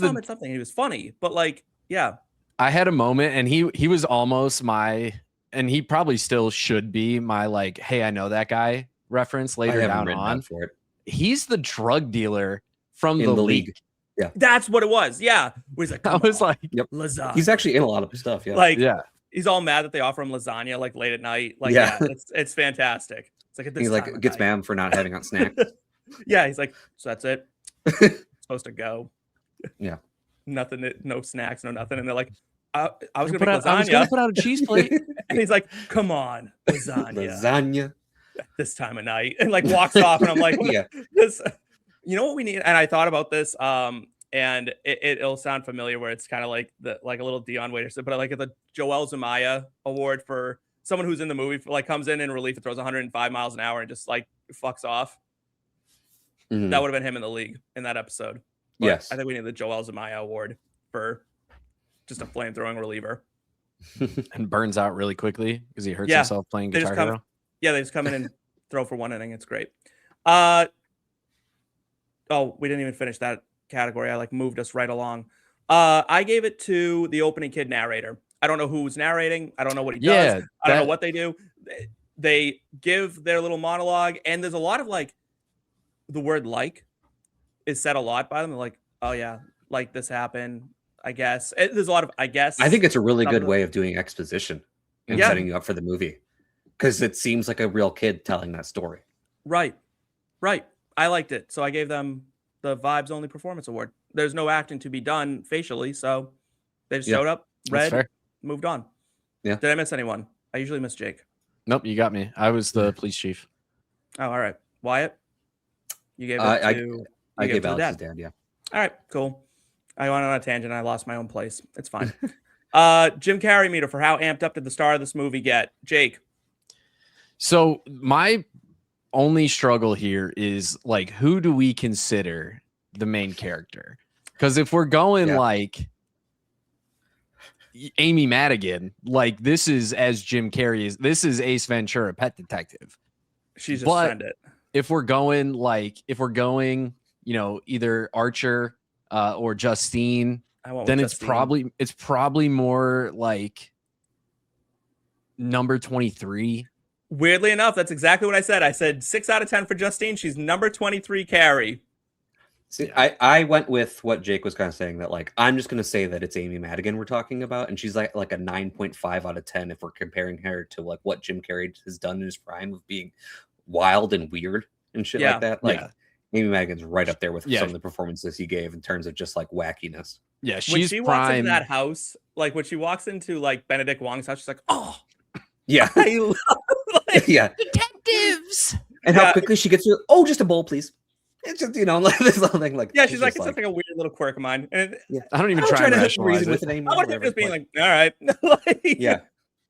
him at something. He was funny, but like, yeah. I had a moment, and he was almost and he probably still should be my like, hey, I know that guy reference later down on. For it. He's the drug dealer from the league. Yeah, that's what it was. Yeah, he's like, I was like, yep. Lasagna. He's actually in a lot of stuff. Yeah, like he's all mad that they offer him lasagna like late at night. Like it's fantastic. It's like at this he like gets mad for not having on snacks. Yeah, he's like, so that's it. Supposed to go. Yeah, nothing, no snacks, no nothing, and they're like, I was gonna make lasagna. I was gonna put out a cheese plate, and he's like, come on, lasagna. This time of night, and like walks off, and I'm like, this. You know what we need? And I thought about this, and it'll sound familiar, where it's kind of like a little Dion Waiters, but I like the Joel Zumaya award for someone who's in the movie, like comes in relief and throws 105 miles an hour and just like fucks off. That would have been him in the league in that episode. But Yes. I think we need the Joel Zamayo award for just a flamethrowing reliever. And burns out really quickly because he hurts Yeah, himself playing They just Guitar come, Hero. yeah, they just come in and throw for one inning. It's great. Oh, we didn't even finish that category. I like moved us right along. I gave it to the opening kid narrator. I don't know who's narrating. I don't know what he does. I don't know what they do. They give their little monologue, and there's a lot of like the word "like" is said a lot by them. They're like, oh yeah, like this happened. I guess there's a lot of I guess. I think it's a really good way of doing exposition and Yeah. setting you up for the movie, because it seems like a real kid telling that story. Right. I liked it, so I gave them the Vibes Only Performance Award. There's no acting to be done facially, so they just showed up, read, moved on. Yeah. Did I miss anyone? I usually miss Jake. Nope, you got me. I was the police chief. Oh, all right. Wyatt, you gave it to. I gave it to the Alex's dad. Yeah. All right, cool. I went on a tangent. I lost my own place. It's fine. Jim Carrey meter for how amped up did the star of this movie get? Jake. So my only struggle here is like, who do we consider the main character? Because if we're going like Amy Madigan, like this is as Jim Carrey is, this is Ace Ventura, Pet Detective. She's just send it. If we're going, you know, either Archer or Justine, then it's probably more like number 23. Weirdly enough, that's exactly what I said. I said 6 out of 10 for Justine. She's number 23 Carrey. See, I went with what Jake was kind of saying, that like I'm just going to say that it's Amy Madigan we're talking about, and she's like a 9.5 out of 10 if we're comparing her to like what Jim Carrey has done in his prime of being wild and weird and shit like that. Like Amy Madigan's right up there with some of the performances he gave in terms of just like wackiness. Yeah, she's when she walks into that house, like when she walks into like Benedict Wong's house, she's like, oh, yeah, I love detectives. And how quickly she gets through. Oh, just a bowl, please. It's just, you know, like this little thing. Like she's like, it's just like a weird little quirk of mine. And I don't even try to rationalize with it anymore. I want to just being like, all right, like,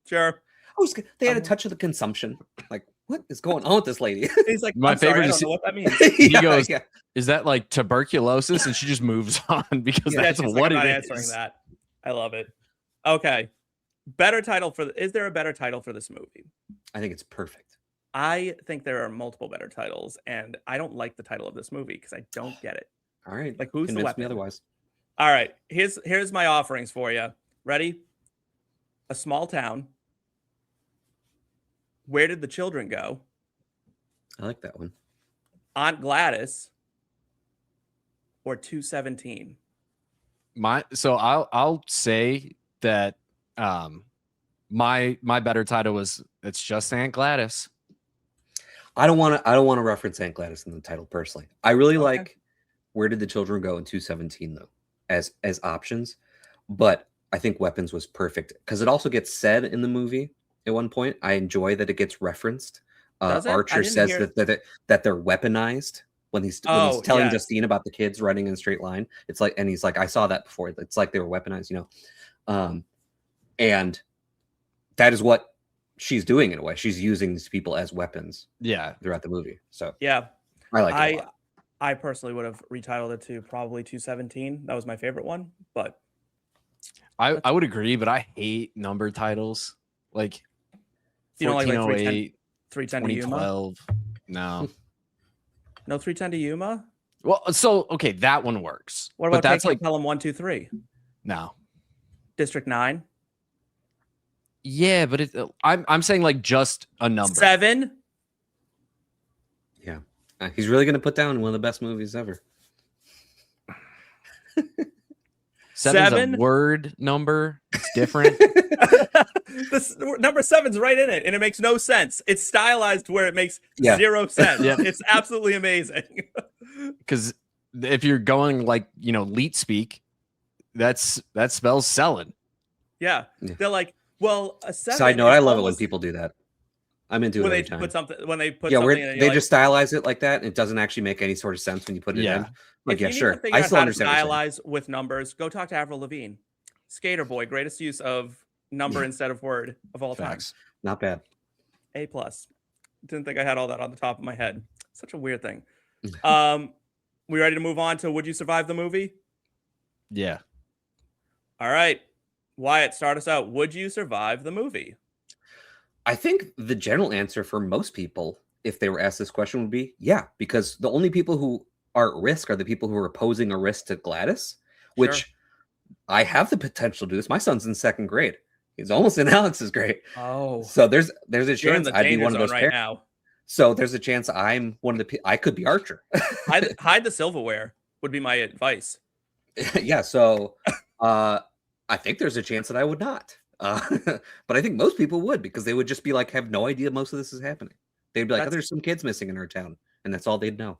sure. Oh, they had a touch of the consumption. Like, what is going on with this lady? He's like, my favorite is what that means. He goes, is that like tuberculosis? And she just moves on because that's what it is. Answering that. I love it. Okay. Better title is there a better title for this movie? I think it's perfect. I think there are multiple better titles, and I don't like the title of this movie because I don't get it. All right. Like, who's the weapon? Me otherwise. All right. Here's my offerings for you. Ready? A small town. Where did the children go? I like that one. Aunt Gladys or 217. So I'll say that my better title was It's Just Aunt Gladys. I don't want to reference Aunt Gladys in the title personally. I really like Where Did the Children Go in 217 though as options, but I think Weapons was perfect because it also gets said in the movie at one point. I enjoy that it gets referenced. Archer says that they're weaponized when he's telling Justine about the kids running in a straight line. It's like, and he's like, I saw that before. It's like they were weaponized, you know. And that is what she's doing in a way. She's using these people as weapons. Throughout the movie. So I like it a lot. I personally would have retitled it to probably 217. That was my favorite one, but I would agree, but I hate number titles. Like 1408, 310 to Yuma? No. No 310 to Yuma? Well, so okay, that one works. What about that's like Pelham 123? No. District 9? Yeah, but I'm saying like just a number. 7? Yeah. He's really going to put down one of the best movies ever. 7's a word number. It's different. This number 7's right in it, and it makes no sense. It's stylized where it makes 0 sense. It's absolutely amazing. Because if you're going like, you know, leet speak, that spells selling. Yeah. They're like, well, a 7. Side note, I love it when people do that. I'm into it every time. When they put something in, they just stylize it like that, and it doesn't actually make any sort of sense when you put it in. Like, sure. I still understand. Stylize with numbers. Go talk to Avril Lavigne. Skater Boy, greatest use of number instead of word of all time. Not bad. A+. Didn't think I had all that on the top of my head. Such a weird thing. We ready to move on to Would You Survive the Movie? Yeah. All right. Wyatt, start us out. Would you survive the movie? I think the general answer for most people, if they were asked this question, would be yeah, because the only people who are at risk are the people who are posing a risk to Gladys, which Sure. I have the potential to do this. My son's in 2nd grade. He's almost in Alex's grade. Oh. So there's a You're in chance the I'd be danger one of zone those right parents. now. So there's a chance I'm one of the I could be Archer. Hide the silverware would be my advice. Yeah, so I think there's a chance that I would not. But I think most people would, because they would just be like, have no idea most of this is happening. They'd be like, oh, there's some kids missing in our town, and that's all they'd know.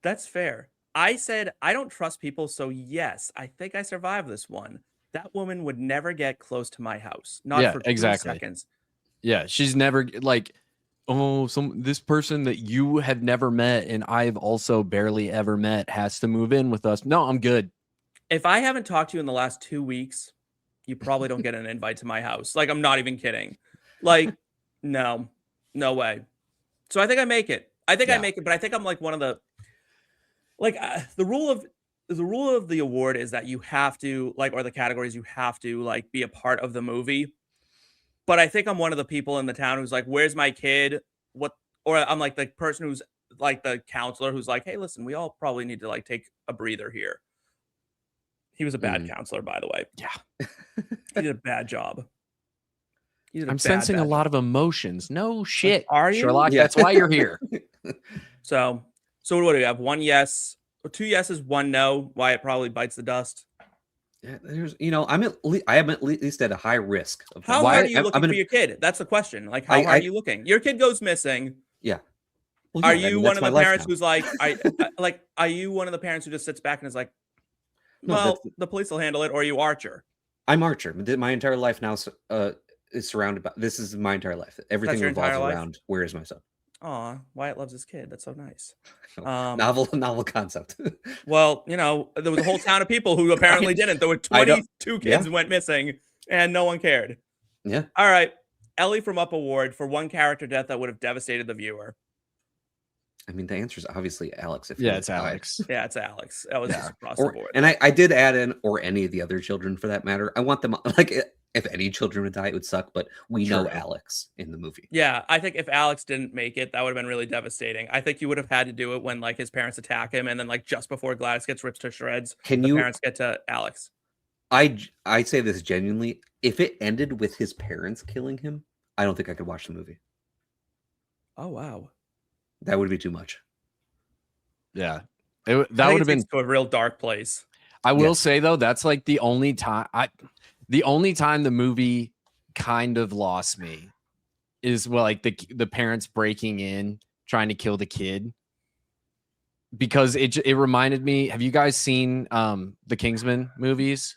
That's fair. I said I don't trust people, so yes, I think I survived this one. That woman would never get close to my house. Not for 2 seconds. Yeah, she's never like, oh, this person that you have never met and I've also barely ever met has to move in with us. No, I'm good. If I haven't talked to you in the last 2 weeks, you probably don't get an invite to my house. Like, I'm not even kidding. Like, no way. So I think I make it. I make it, but I think I'm like one of the, like, the rule of the award is that you have to, like, or the categories, you have to like be a part of the movie. But I think I'm one of the people in the town who's like, where's my kid? Or I'm like the person who's like the counselor who's like, hey, listen, we all probably need to like take a breather here. He was a bad counselor, by the way. Yeah. He did a bad job. I'm sensing a lot of emotions. No shit. Are you? Sherlock, that's why you're here. So what do we have? 1 yes, or 2 yeses, 1 no. Wyatt probably bites the dust. Yeah, there's, I am at least at a high risk. How hard are you looking for your kid? That's the question. Like, how hard are you looking? Your kid goes missing. Yeah. Well, are you one of the parents who's like, are you one of the parents who just sits back and is like, well, the police will handle it, or are you Archer? I'm Archer. My entire life now is surrounded by, this is my entire life. Everything revolves around, where is my son? Aw, Wyatt loves his kid. That's so nice. Novel concept. Well, there was a whole town of people who apparently didn't. There were 22 kids went missing, and no one cared. Yeah. All right. Ellie from Up Award for one character death that would have devastated the viewer. I mean, the answer is obviously Alex. It's Alex. Yeah, it's Alex. That was just across the board. And I did add in, or any of the other children for that matter. I want them, like, if any children would die, it would suck, but we know Alex in the movie. Yeah, I think if Alex didn't make it, that would have been really devastating. I think you would have had to do it when, like, his parents attack him, and then, like, just before Gladys gets ripped to shreds, parents get to Alex. I say this genuinely. If it ended with his parents killing him, I don't think I could watch the movie. Oh, wow. That would be too much. Yeah. That would have been to a real dark place. I will say, though, that's like the only time the movie kind of lost me is like the parents breaking in trying to kill the kid, because it reminded me. Have you guys seen the Kingsman movies?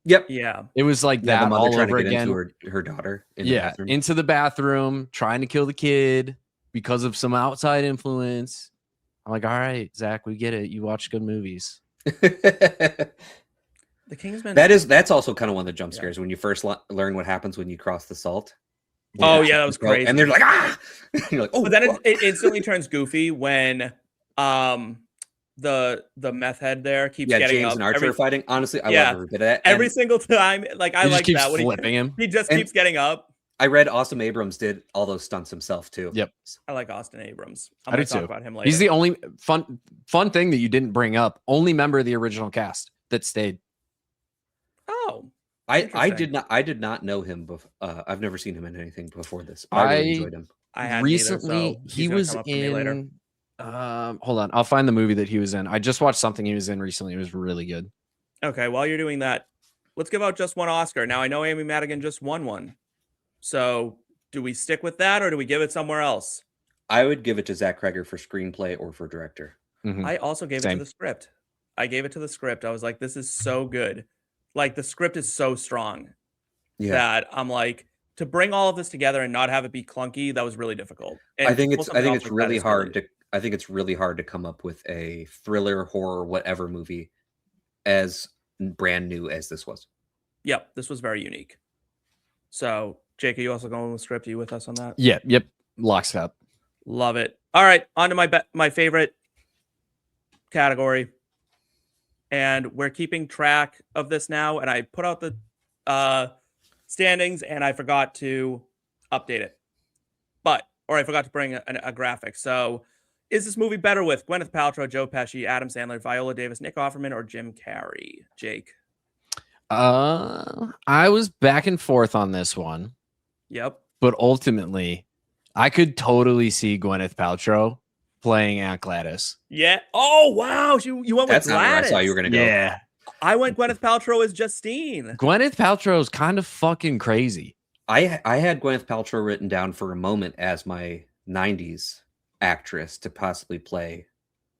Yep. Yeah. It was like that all over again. Into her daughter. Into the bathroom, trying to kill the kid because of some outside influence. I'm like, all right, Zach, we get it. You watch good movies. The Kingsman. That's also kind of one of the jump scares when you first learn what happens when you cross the salt. Oh yeah, that was crazy. And they're like, ah! You're like, oh. But then it instantly turns goofy when the meth head there keeps getting James up. And Archer are fighting. Honestly, I love every bit of that. Every single time, like I like that when flipping him. He just keeps getting up. I read Austin Abrams did all those stunts himself too. Yep. I like Austin Abrams. I'm going to talk about him later. He's the only fun thing that you didn't bring up. Only member of the original cast that stayed. Oh, I did not know him before. I've never seen him in anything before this. I really enjoyed him. I had recently. He was in. Hold on, I'll find the movie that he was in. I just watched something he was in recently. It was really good. Okay, while you're doing that, let's give out just one Oscar. Now I know Amy Madigan just won one. So do we stick with that or do we give it somewhere else? I would give it to Zach Cregger for screenplay or for director. Mm-hmm. I also gave it to the script. I was like, this is so good. Like the script is so strong that I'm like, to bring all of this together and not have it be clunky, that was really difficult. And I think it's really hard to come up with a thriller, horror, whatever movie as brand new as this was. Yep, this was very unique. So, Jake, are you also going with script? Are you with us on that? Yeah, yep. Locks up. Love it. All right, on to my favorite category, and we're keeping track of this now. And I put out the standings, and I forgot to update it, or I forgot to bring a graphic. So, is this movie better with Gwyneth Paltrow, Joe Pesci, Adam Sandler, Viola Davis, Nick Offerman, or Jim Carrey? Jake. I was back and forth on this one. Yep. But ultimately, I could totally see Gwyneth Paltrow playing Aunt Gladys. Yeah. Oh wow, you went That's with not where I Gladys. saw you were gonna go. Yeah. I went Gwyneth Paltrow as Justine. Gwyneth Paltrow is kind of fucking crazy. I had Gwyneth Paltrow written down for a moment as my 90s actress to possibly play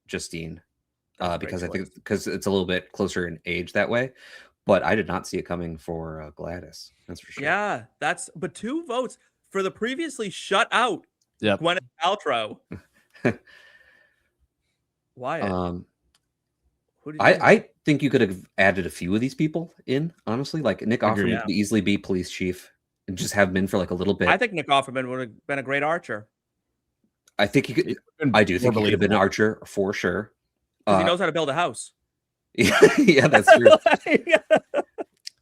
Justine, because I think because it's a little bit closer in age that way. But I did not see it coming for Gladys. That's for sure. Yeah, but 2 votes for the previously shut out Gwyneth Paltrow. Wyatt. I think you could have added a few of these people in, honestly. Like Nick Offerman could easily be police chief and just have him in for like a little bit. I think Nick Offerman would have been a great archer. I think he could. I do think he could have been an archer for sure. Because he knows how to build a house. Yeah, that's true.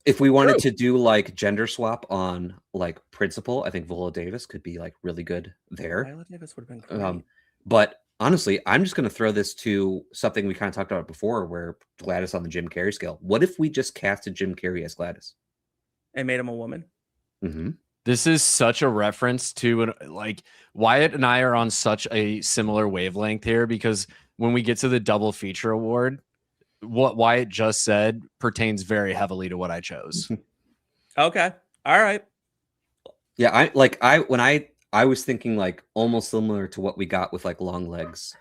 If we wanted to do like gender swap on like principal, I think Viola Davis could be like really good there. Viola Davis would have been great. But honestly, I'm just going to throw this to something we kind of talked about before, where Gladys on the Jim Carrey scale. What if we just casted Jim Carrey as Gladys and made him a woman? Mm-hmm. This is such a reference to like Wyatt and I are on such a similar wavelength here, because when we get to the double feature award, what Wyatt just said pertains very heavily to what I chose. Okay. All right. Yeah. I was thinking like almost similar to what we got with like Long Legs,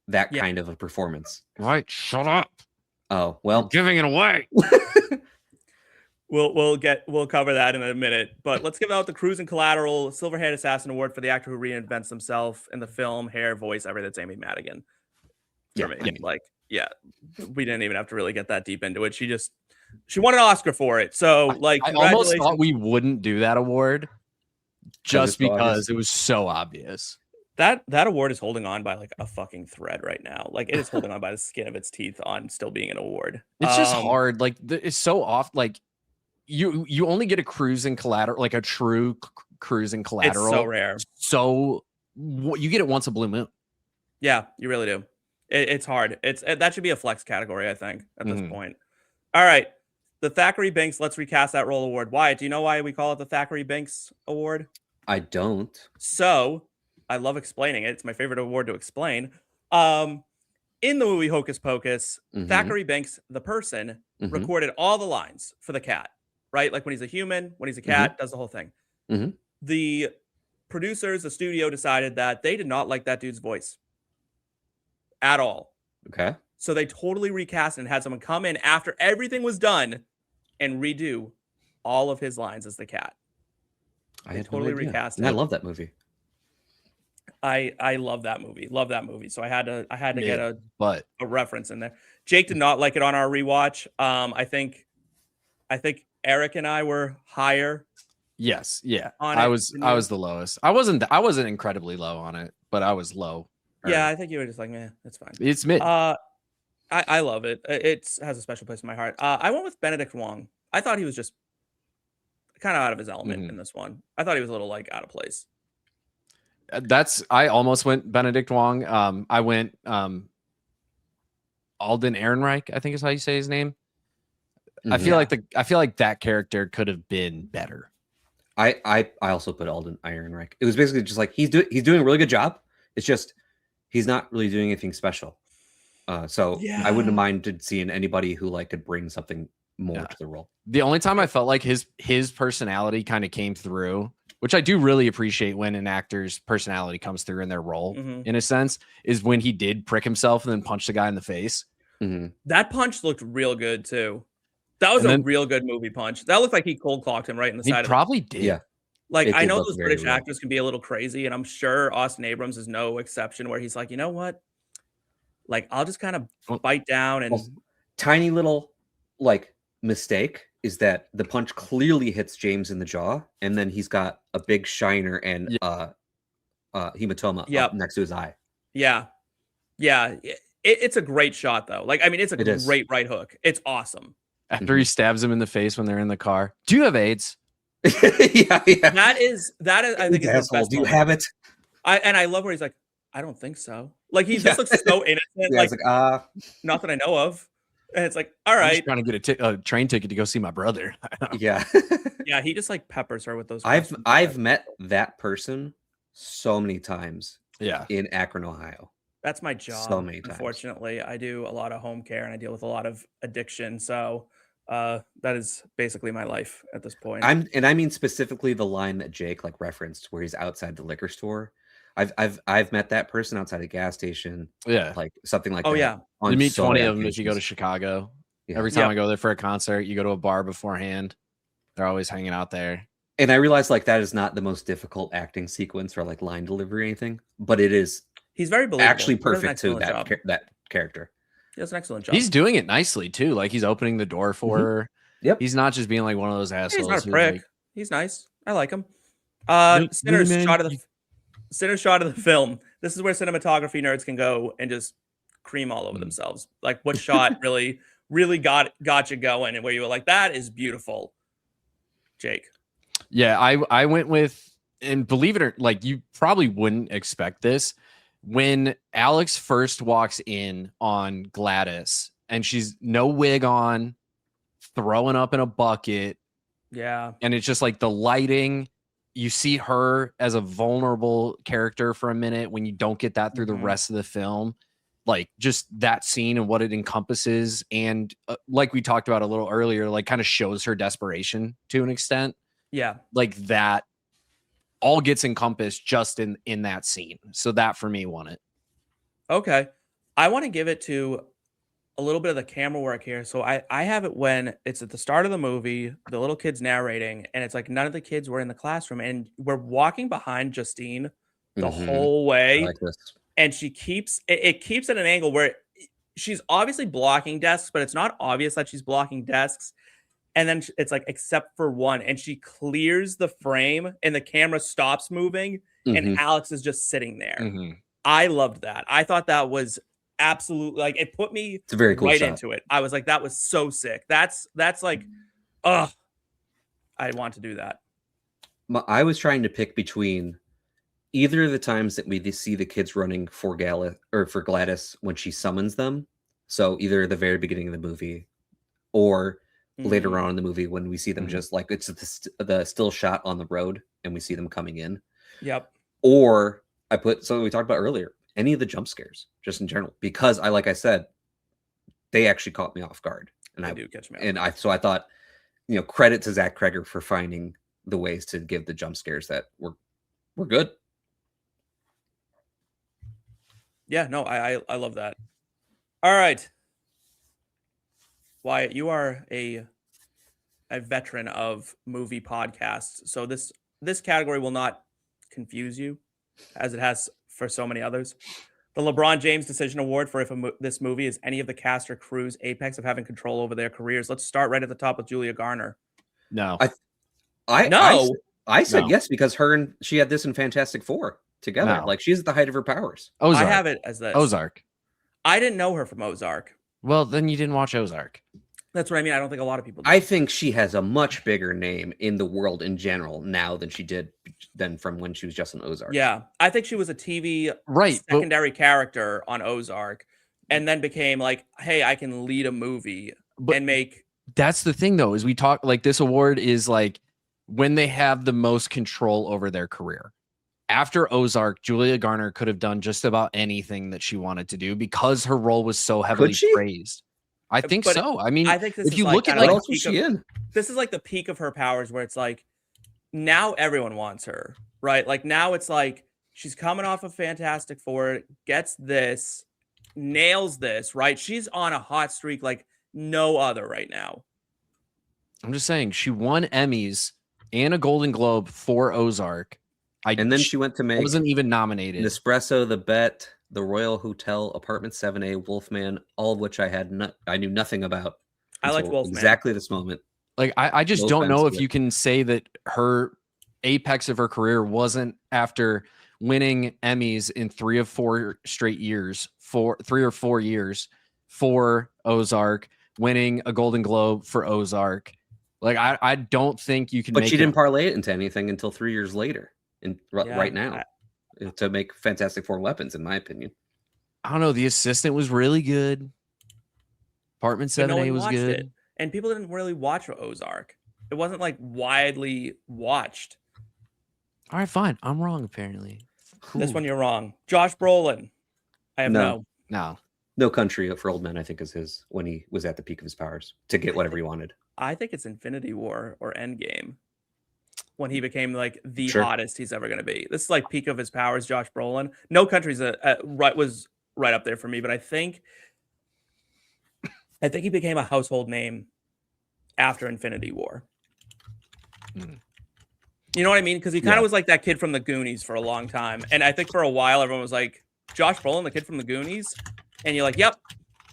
that kind of a performance. Right. Shut up. Oh, well, I'm giving it away. We'll cover that in a minute, but let's give out the Cruise and Collateral Silverhand Assassin Award for the actor who reinvents himself in the film, hair, voice, everything. That's Amy Madigan. For me. We didn't even have to really get that deep into it. She won an Oscar for it. So like, I almost thought we wouldn't do that award just because it was so obvious. That award is holding on by like a fucking thread right now. Like, it is holding on by the skin of its teeth on still being an award. It's just hard. Like, it's so off. Like, you only get a Cruise and Collateral, like a true Cruise and Collateral. It's so rare. So you get it once a blue moon. Yeah, you really do. It's hard. That should be a flex category, I think, at this point. All right. The Thackery Binx Let's Recast That Role Award. Wyatt, do you know why we call it the Thackery Binx Award? I don't. So, I love explaining it. It's my favorite award to explain. In the movie Hocus Pocus, Thackery Binx, the person, recorded all the lines for the cat, right? Like when he's a human, when he's a cat, does the whole thing. The producers, the studio decided that they did not like that dude's voice at all. Okay. So they totally recast and had someone come in after everything was done and redo all of his lines as the cat. I had totally recast it. I love that movie. I love that movie. Love that movie. So I had to get a reference in there. Jake did not like it on our rewatch. I think Eric and I were higher. Yes. Yeah. I was the lowest. I wasn't incredibly low on it, but I was low. Yeah, I think you were just like, man, it's fine. It's mid. I love it. It has a special place in my heart. I went with Benedict Wong. I thought he was just kind of out of his element in this one. I thought he was a little like out of place. I almost went Benedict Wong. I went Alden Ehrenreich, I think is how you say his name. I feel like that character could have been better. I also put Alden Ehrenreich. It was basically just like he's doing a really good job. It's just he's not really doing anything special. So I wouldn't have minded seeing anybody who like could bring something more to the role. The only time I felt like his personality kind of came through, which I do really appreciate when an actor's personality comes through in their role, in a sense, is when he did prick himself and then punch the guy in the face. That punch looked real good too. That was a real good movie punch. That looked like he cold clocked him right in the side. He probably did. Yeah. Like, I know those British actors can be a little crazy, and I'm sure Austin Abrams is no exception, where he's like, you know what? Like, I'll just kind of bite down and tiny little like mistake is that the punch clearly hits James in the jaw, and then he's got a big shiner and hematoma up next to his eye. Yeah. It's a great shot though. Like, I mean, it's a It is. great right hook. It's awesome. After he stabs him in the face when they're in the car. Do you have AIDS? yeah. That is I think it's his best Do you moment. have it? I love where he's like, I don't think so. Like he just looks so innocent. Yeah, like, it's not that I know of. And it's like, all I'm right. just trying to get a train ticket to go see my brother. yeah. Yeah, he just like peppers her with those. I've met that person so many times. Yeah. In Akron, Ohio. That's my job. So many times. Unfortunately, I do a lot of home care and I deal with a lot of addiction. So that is basically my life at this point. I mean specifically the line that Jake like referenced where he's outside the liquor store. I've met that person outside a gas station. Yeah. Like something like Oh, that. yeah. You meet so 20 many of them if you go to occasions. Chicago. Yeah. Every time Yep. I go there for a concert, you go to a bar beforehand. They're always hanging out there. And I realized like that is not the most difficult acting sequence or like line delivery or anything, but it is He's very believable. actually He does an perfect to excellent job. that character. He does an excellent job. He's doing it nicely too. Like he's opening the door for her. Yep. He's not just being like one of those assholes. He's not a who's prick. like, He's nice. I like him. Really, Sinner's man? shot of the film. This is where cinematography nerds can go and just cream all over themselves. Like what shot really got you going and where you were like, that is beautiful. Jake. Yeah, I went with, and believe it or like you probably wouldn't expect this, when Alex first walks in on Gladys and she's no wig on, throwing up in a bucket, Yeah. and it's just like the lighting. You see her as a vulnerable character for a minute when you don't get that through the rest of the film. Like just that scene and what it encompasses, and like we talked about a little earlier, like kind of shows her desperation to an extent. Yeah. Like that all gets encompassed just in that scene. So that for me won it. Okay. I want to give it to a little bit of the camera work here. So I have it when it's at the start of the movie, the little kid's narrating, and it's like none of the kids were in the classroom, and we're walking behind Justine the whole way. I like this. And she keeps it keeps at an angle where she's obviously blocking desks, but it's not obvious that she's blocking desks. And then it's like, except for one, and she clears the frame and the camera stops moving and Alex is just sitting there. I loved that. I thought that was absolutely, like, it put me It's a very cool right shot. into it. I was like, that was so sick. That's like, I want to do that. I was trying to pick between either of the times that we see the kids running for Gladys when she summons them. So either the very beginning of the movie or later on in the movie when we see them just like it's the still shot on the road and we see them coming in. Yep. Or so we talked about earlier, any of the jump scares just in general, because like I said, they actually caught me off guard. And they do catch me off. And I thought, credit to Zach Cregger for finding the ways to give the jump scares that were good. Yeah, no, I love that. All right. Wyatt, you are a veteran of movie podcasts. So this category will not confuse you as it has for so many others. The LeBron James Decision Award for if this movie is any of the cast or crew's apex of having control over their careers. Let's start right at the top with Julia Garner. No. I said No. yes because she had this in Fantastic Four together. No. Like she's at the height of her powers. Ozark. I have it as this. Ozark. I didn't know her from Ozark. Well, then you didn't watch Ozark. That's what I mean. I don't think a lot of people do. I think she has a much bigger name in the world in general now than she did from when she was just on Ozark. Yeah. I think she was a TV secondary character on Ozark and then became like, hey, I can lead a movie and make. That's the thing, though, is we talk like this award is like when they have the most control over their career. After Ozark, Julia Garner could have done just about anything that she wanted to do because her role was so heavily praised. I think so. I mean, I think if you look at like, this is like the peak of her powers where it's like now everyone wants her, right? Like now it's like she's coming off of Fantastic Four, gets this, nails this, right? She's on a hot streak like no other right now. I'm just saying she won Emmys and a Golden Globe for Ozark. And then she went to make wasn't even nominated. Nespresso, The Bet, The Royal Hotel, Apartment 7A, Wolfman, all of which I knew nothing about. I liked Wolfman. Exactly this moment. Like I just don't know if you can say that her apex of her career wasn't after winning Emmys in 3 or 4 straight years, 3 or 4 years for Ozark, winning a Golden Globe for Ozark. Like I don't think you can. But she didn't parlay it into anything until 3 years later, and right now, to make Fantastic Four weapons, in my opinion. I don't know. The Assistant was really good. Apartment 7A was good, and people didn't really watch Ozark. It wasn't like widely watched. All right, fine. I'm wrong apparently. Cool. This one you're wrong. Josh Brolin. I have No Country for Old Men, I think, is his when he was at the peak of his powers to get whatever he wanted. I think it's Infinity War or Endgame when he became like the hottest he's ever going to be. This is like peak of his powers, Josh Brolin. No Country's was right up there for me, but I think he became a household name after Infinity War. You know what I mean? Because he kind of was like that kid from the Goonies for a long time. And I think for a while, everyone was like, Josh Brolin, the kid from the Goonies? And you're like, yep.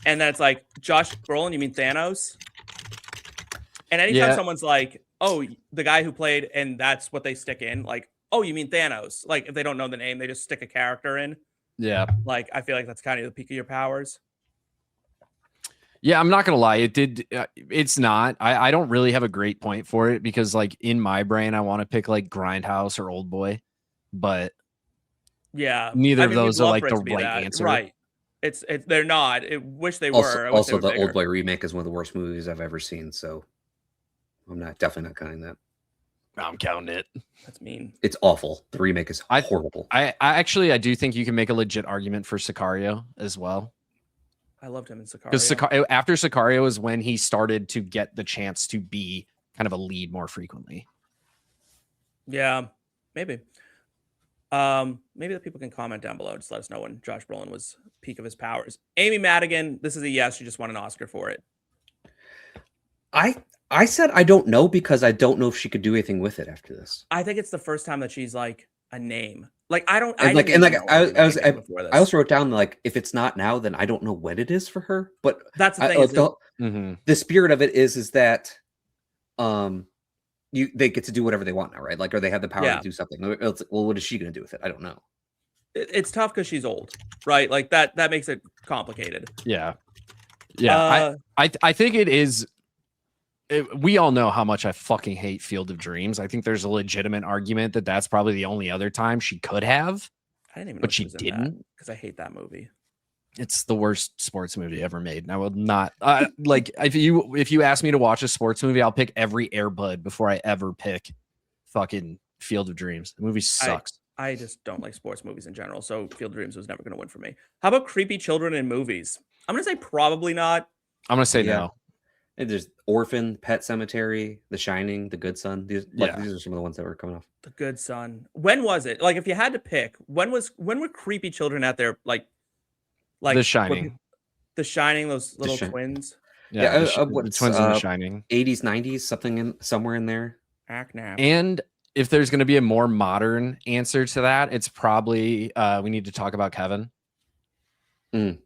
And then it's like, Josh Brolin, you mean Thanos? And anytime someone's like, oh, the guy who played, and that's what they stick in, like, oh, you mean Thanos? Like, if they don't know the name, they just stick a character in. Yeah. Like, I feel like that's kind of the peak of your powers. Yeah, I'm not gonna lie. It did. It's not. I don't really have a great point for it because, like, in my brain, I want to pick like Grindhouse or Old Boy, but neither of those are like the right answer. Right? It's they're not. I wish they were. Also, the Old Boy remake is one of the worst movies I've ever seen. So I'm definitely not counting that. I'm counting it. That's mean. It's awful. The remake is horrible. I actually do think you can make a legit argument for Sicario as well. I loved him in Sicario. Because after Sicario is when he started to get the chance to be kind of a lead more frequently. Yeah, maybe. Maybe the people can comment down below. Just let us know when Josh Brolin was peak of his powers. Amy Madigan, this is a yes. She just won an Oscar for it. I said I don't know because I don't know if she could do anything with it after this. I think it's the first time that she's like a name. Like I don't. I also wrote down like if it's not now, then I don't know when it is for her. But that's the thing. The spirit of it is that, they get to do whatever they want now, right? Like, or they have the power to do something. It's like, well, what is she going to do with it? I don't know. It's tough because she's old, right? Like that makes it complicated. Yeah. I think it is. We all know how much I fucking hate Field of Dreams. I think there's a legitimate argument that that's probably the only other time she could have. I didn't even know but she didn't because I hate that movie. It's the worst sports movie ever made. And I will not like if you ask me to watch a sports movie, I'll pick every Air Bud before I ever pick fucking Field of Dreams. The movie sucks. I just don't like sports movies in general. So Field of Dreams was never going to win for me. How about creepy children in movies? I'm going to say probably not. I'm going to say no. And there's Orphan, Pet Cemetery, The Shining, The Good Son. These are some of the ones that were coming off. The Good Son. When was it? Like, if you had to pick, when were creepy children out there? Like The Shining. The Shining, those little twins. Yeah, the twins in The Shining. 80s, 90s, somewhere in there. And if there's going to be a more modern answer to that, it's probably we need to talk about Kevin. We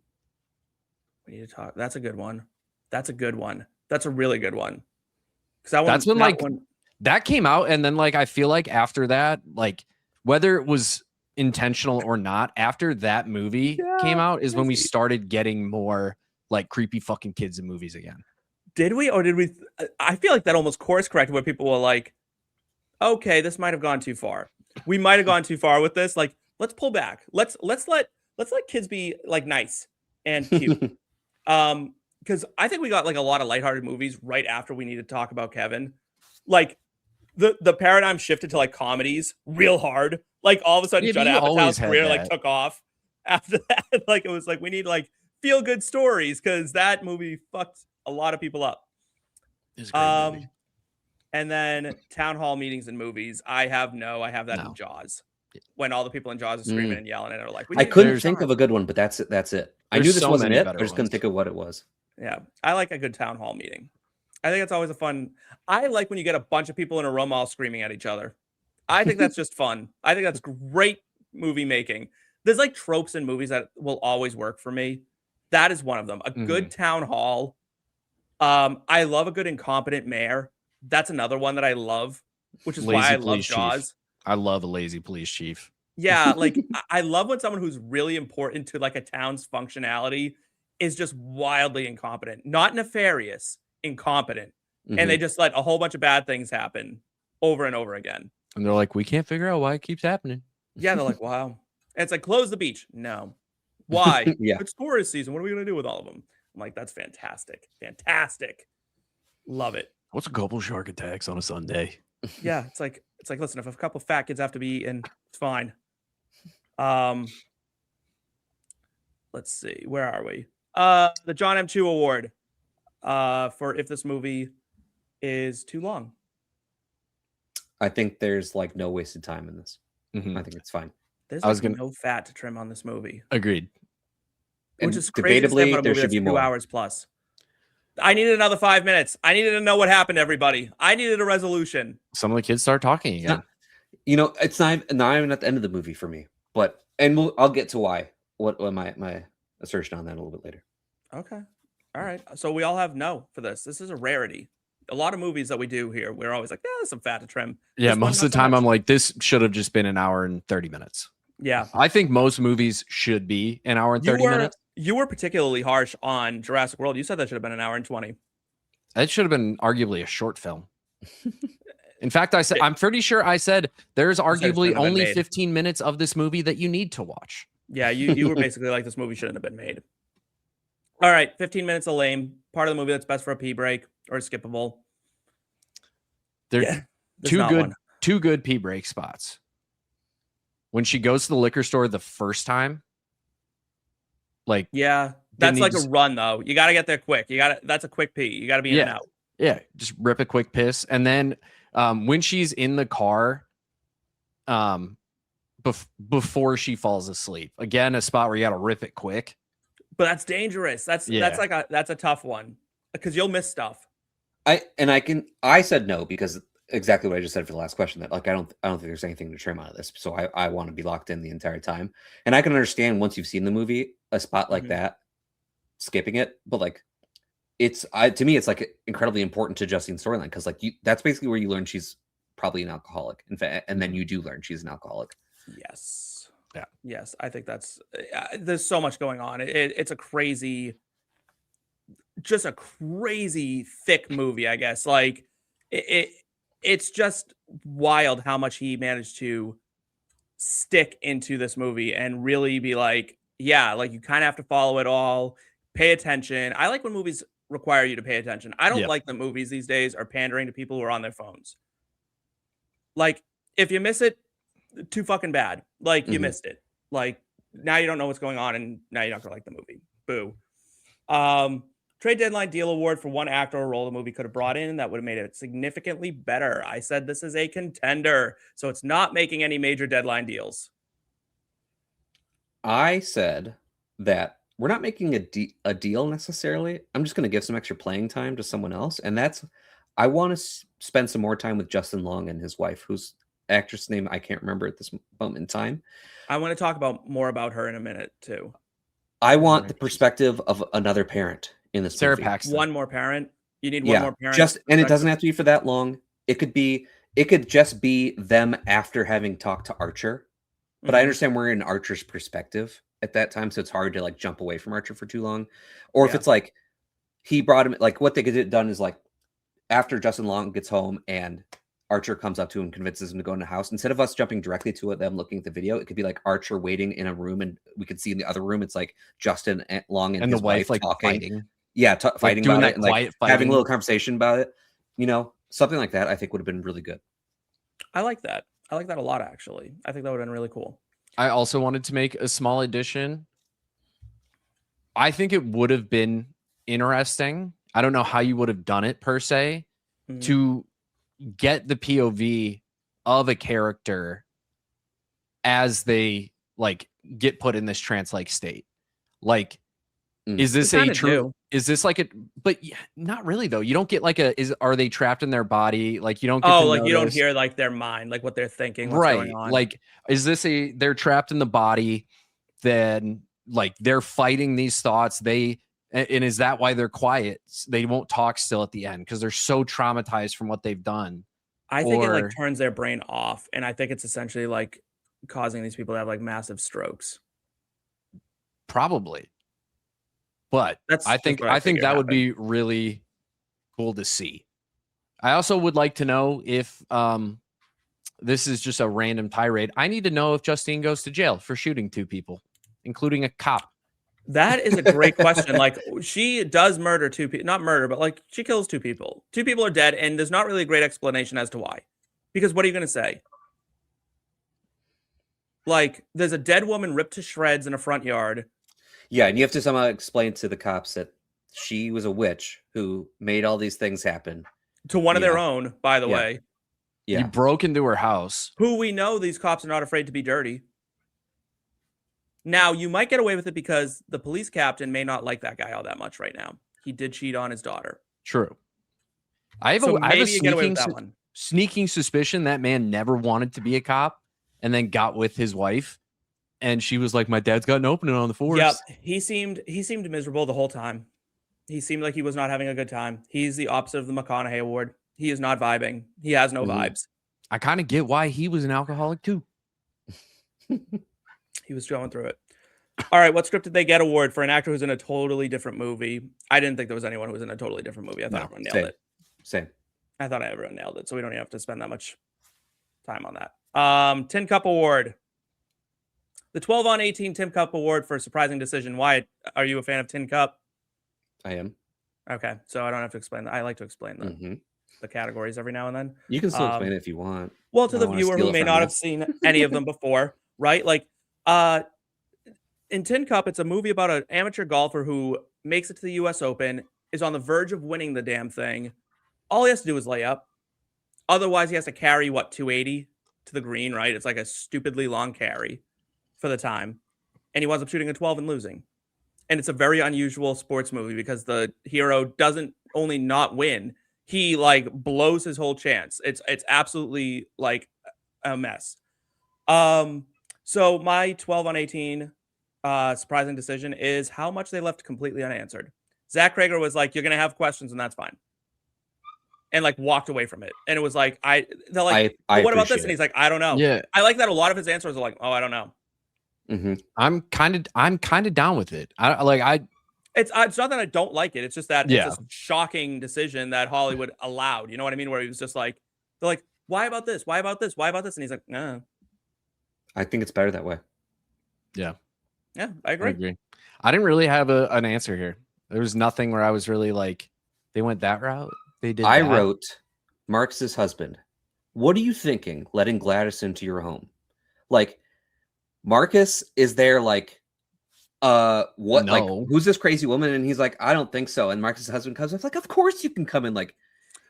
need to talk. That's a good one. That's a good one. That's a really good one. Because that came out, and then like I feel like after that, like whether it was intentional or not, after that movie came out is when we started getting more like creepy fucking kids in movies again. Did we, or did we? I feel like that almost course corrected where people were like, "Okay, this might have gone too far. We might have gone too far with this. Like, let's pull back. Let's let kids be like nice and cute." Because I think we got like a lot of lighthearted movies right after we needed to talk about Kevin. Like the paradigm shifted to like comedies real hard. Like all of a sudden, Judd Apatow's career like took off after that. Like it was like we need like feel good stories because that movie fucked a lot of people up. It's a great movie. And then town hall meetings and movies. I have that in Jaws. When all the people in Jaws are screaming and yelling and are like, I couldn't think of a good one, but that's it. I knew this wasn't it. I just couldn't think of what it was. Yeah, I like a good town hall meeting. I think it's always a fun. I like when you get a bunch of people in a room all screaming at each other. I think that's just fun. I think that's great movie making. There's like tropes in movies that will always work for me. That is one of them. A good town hall. I love a good incompetent mayor. That's another one that I love, which is why I love Jaws. I love a lazy police chief. Yeah, like I love when someone who's really important to like a town's functionality is just wildly incompetent, not nefarious, incompetent. And they Mhm. just let a whole bunch of bad things happen over and over again. And they're like, we can't figure out why it keeps happening. Yeah, they're like, wow. And it's like, close the beach. No. Why? Yeah. It's tourist season. What are we gonna do with all of them? I'm like, that's fantastic. Fantastic. Love it. What's a couple shark attacks on a Sunday? Yeah, it's like listen, if a couple fat kids have to be eaten, it's fine. Um, let's see, where are we? The John M. Chu Award. For if this movie is too long. I think there's like no wasted time in this. Mhm. I think it's fine. There's I was like gonna- no fat to trim on this movie, Agreed. which And is crazy to say debatably, about a there movie should that's be 2 more. hours plus. I needed another 5 minutes. I needed to know what happened to everybody. I needed a resolution. Some of the kids start talking It's again. not- it's not even at the end of the movie for me. But I'll get to why. What my assertion on that a little bit later. Okay. All right. So we all have no for this. This is a rarity. A lot of movies that we do here, we're always like, yeah, there's some fat to trim. Yeah, This one, most of not the so time much. I'm like, this should have just been an hour and 30 minutes. Yeah. I think most movies should be an hour and 30 minutes. You were particularly harsh on Jurassic World. You said that should have been an hour and 20. It should have been arguably a short film. In fact, I said I'm pretty sure I said there's said it shouldn't arguably have been only made. 15 minutes of this movie that you need to watch. Yeah, you were basically like, this movie shouldn't have been made. All right, 15 minutes of lame. Part of the movie that's best for a pee break or skippable. There Yeah, there's two good pee break spots. When she goes to the liquor store the first time, like Yeah, that's like a needs- run though. You got to get there quick. That's a quick pee. You got to be in and out. yeah, just rip a quick piss. And then when she's in the car, before she falls asleep, again, a spot where you got to rip it quick. But that's dangerous. That's a tough one because you'll miss stuff. I said no because exactly what I just said for the last question, that like I don't think there's anything to trim out of this. So I want to be locked in the entire time. And I can understand once you've seen the movie, a spot like that, skipping it, but like to me it's like incredibly important to Justine's storyline because like that's basically where you learn she's probably an alcoholic. In fact, and then you do learn she's an alcoholic. Yes. Yeah. Yes, I think that's there's so much going on. It's a crazy, just a crazy thick movie, I guess. Like it's just wild how much he managed to stick into this movie and really be like, yeah, like you kind of have to follow it all, pay attention. I like when movies require you to pay attention. I don't like that movies these days are pandering to people who are on their phones. Like if you miss it, too fucking bad. Like you missed it. Like now you don't know what's going on and now you're not gonna like the movie. Boo. Trade deadline deal award for one actor or role the movie could have brought in that would have made it significantly better. I said this is a contender, so it's not making any major deadline deals. I said that we're not making a deal necessarily. I'm just going to give some extra playing time to someone else, and that's I want to spend some more time with Justin Long and his wife, whose actress name I can't remember at this moment in time. I want to talk more about her in a minute too. I want the perspective of another parent in this Sarah movie. Paxton. One more parent. You need one more parent. And it doesn't have to be for that long. It could just be them after having talked to Archer. But I understand we're in Archer's perspective at that time, so it's hard to like jump away from Archer for too long. Or if it's like he brought him, like what they could have done is like after Justin Long gets home and Archer comes up to him and convinces him to go in the house, instead of us jumping directly to them looking at the video, it could be like Archer waiting in a room and we could see in the other room it's like Justin Long and his the wife like talking. fighting. Yeah, fighting doing about that it and like quiet having fighting. a little conversation about it. You know, something like that I think would have been really good. I like that. I like that a lot, actually. I think that would have been really cool. I also wanted to make a small addition. I think it would have been interesting. I don't know how you would have done it per se to get the POV of a character as they like get put in this trance-like state. Like, is this a true? Is this like a? But not really though. You don't get like are they trapped in their body? Like you don't. Get like you don't hear like their mind, like what they're thinking, what's going on. Like, is this they're trapped in the body? Then like they're fighting these thoughts. And is that why they're quiet? They won't talk still at the end because they're so traumatized from what they've done. I think it like turns their brain off, and I think it's essentially like causing these people to have like massive strokes. Probably. But That's I think figured that would happened. be really cool to see. I also would like to know if this is just a random tirade. I need to know if Justine goes to jail for shooting 2 people, including a cop. That is a great question. Like, she does murder 2 people, not murder, but like she kills 2 people. 2 people are dead, and there's not really a great explanation as to why. Because what are you going to say? Like, there's a dead woman ripped to shreds in a front yard. Yeah, and you have to somehow explain to the cops that she was a witch who made all these things happen. To one of their own, by the way. Yeah. You broke into her house. Who we know these cops are not afraid to be dirty. Now, you might get away with it because the police captain may not like that guy all that much right now. He did cheat on his daughter. True. I have So a, I have maybe a you get away with that one. sneaking suspicion that man never wanted to be a cop and then got with his wife. And she was like, my dad's got an opening on the force. Yep. He seemed miserable the whole time. He seemed like he was not having a good time. He's the opposite of the McConaughey award. He is not vibing. He has no vibes. I kind of get why he was an alcoholic too. He was going through it. All right, what script did they get award for an actor who's in a totally different movie? I didn't think there was anyone who was in a totally different movie. I thought everyone nailed it. Same. I thought everyone nailed it, so we don't even have to spend that much time on that. Tin Cup Award. The 12 on 18 Tin Cup Award for Surprising Decision. Wyatt, are you a fan of Tin Cup? I am. Okay, so I don't have to explain that. I like to explain the categories every now and then. You can still explain it if you want. Well, to the viewer who may not have seen any of them before, right? Like, in Tin Cup, it's a movie about an amateur golfer who makes it to the U.S. Open, is on the verge of winning the damn thing. All he has to do is lay up. Otherwise, he has to carry, 280 to the green, right? It's like a stupidly long carry for the time. And he winds up shooting a 12 and losing. And it's a very unusual sports movie because the hero doesn't only not win, he like blows his whole chance. It's absolutely like a mess. So my 12 on 18 surprising decision is how much they left completely unanswered. Zach Cregger was like, you're going to have questions and that's fine. And like walked away from it. And it was like, they're like, what about this? And he's like, I don't know. Yeah. I like that a lot of his answers are like, oh, I don't know. I'm kind of down with it. It's not that I don't like it. It's just that Yeah. it's a shocking decision that Hollywood allowed. You know what I mean? Where he was just like, they're like, why about this? Why about this? Why about this? And he's like, nah. I think it's better that way. Yeah. Yeah, I agree. I didn't really have an answer here. There was nothing where I was really like, they went that route. They did. I wrote Marcus's husband. What are you thinking letting Gladys into your home? Like, Marcus is there like, what? No. Like, who's this crazy woman? And he's like, I don't think so. And Marcus's husband comes up like, of course you can come in. Like,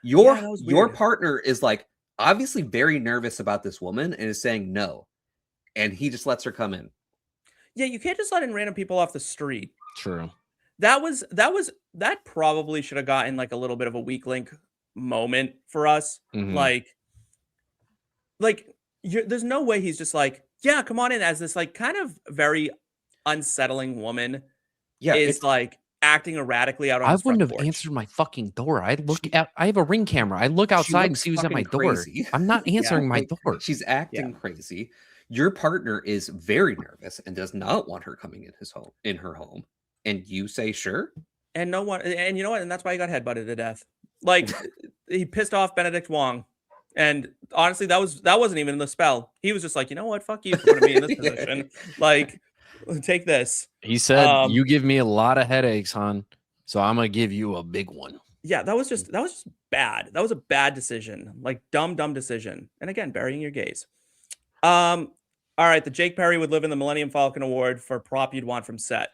your partner is like obviously very nervous about this woman and is saying no, and he just lets her come in. Yeah, you can't just let in random people off the street. True. That probably should have gotten like a little bit of a weak link moment for us. Like there's no way he's just like, yeah, come on in, as this like kind of very unsettling woman. Yeah, is like acting erratically out on. I wouldn't have answered my fucking door. I have a Ring camera. I look outside and see who's at my door. I'm not answering my door. She's acting crazy. Your partner is very nervous and does not want her coming in her home. And you say sure. And no one, and you know what? And that's why he got headbutted to death. Like he pissed off Benedict Wong. And honestly, that wasn't even in the spell. He was just like, you know what? Fuck you for putting me in this position. Like, take this. He said, you give me a lot of headaches, hon. So I'm gonna give you a big one. Yeah, that was just bad. That was a bad decision. Like dumb decision. And again, burying your gaze. All right, the Jake Parry would live in the Millennium Falcon Award for prop you'd want from set.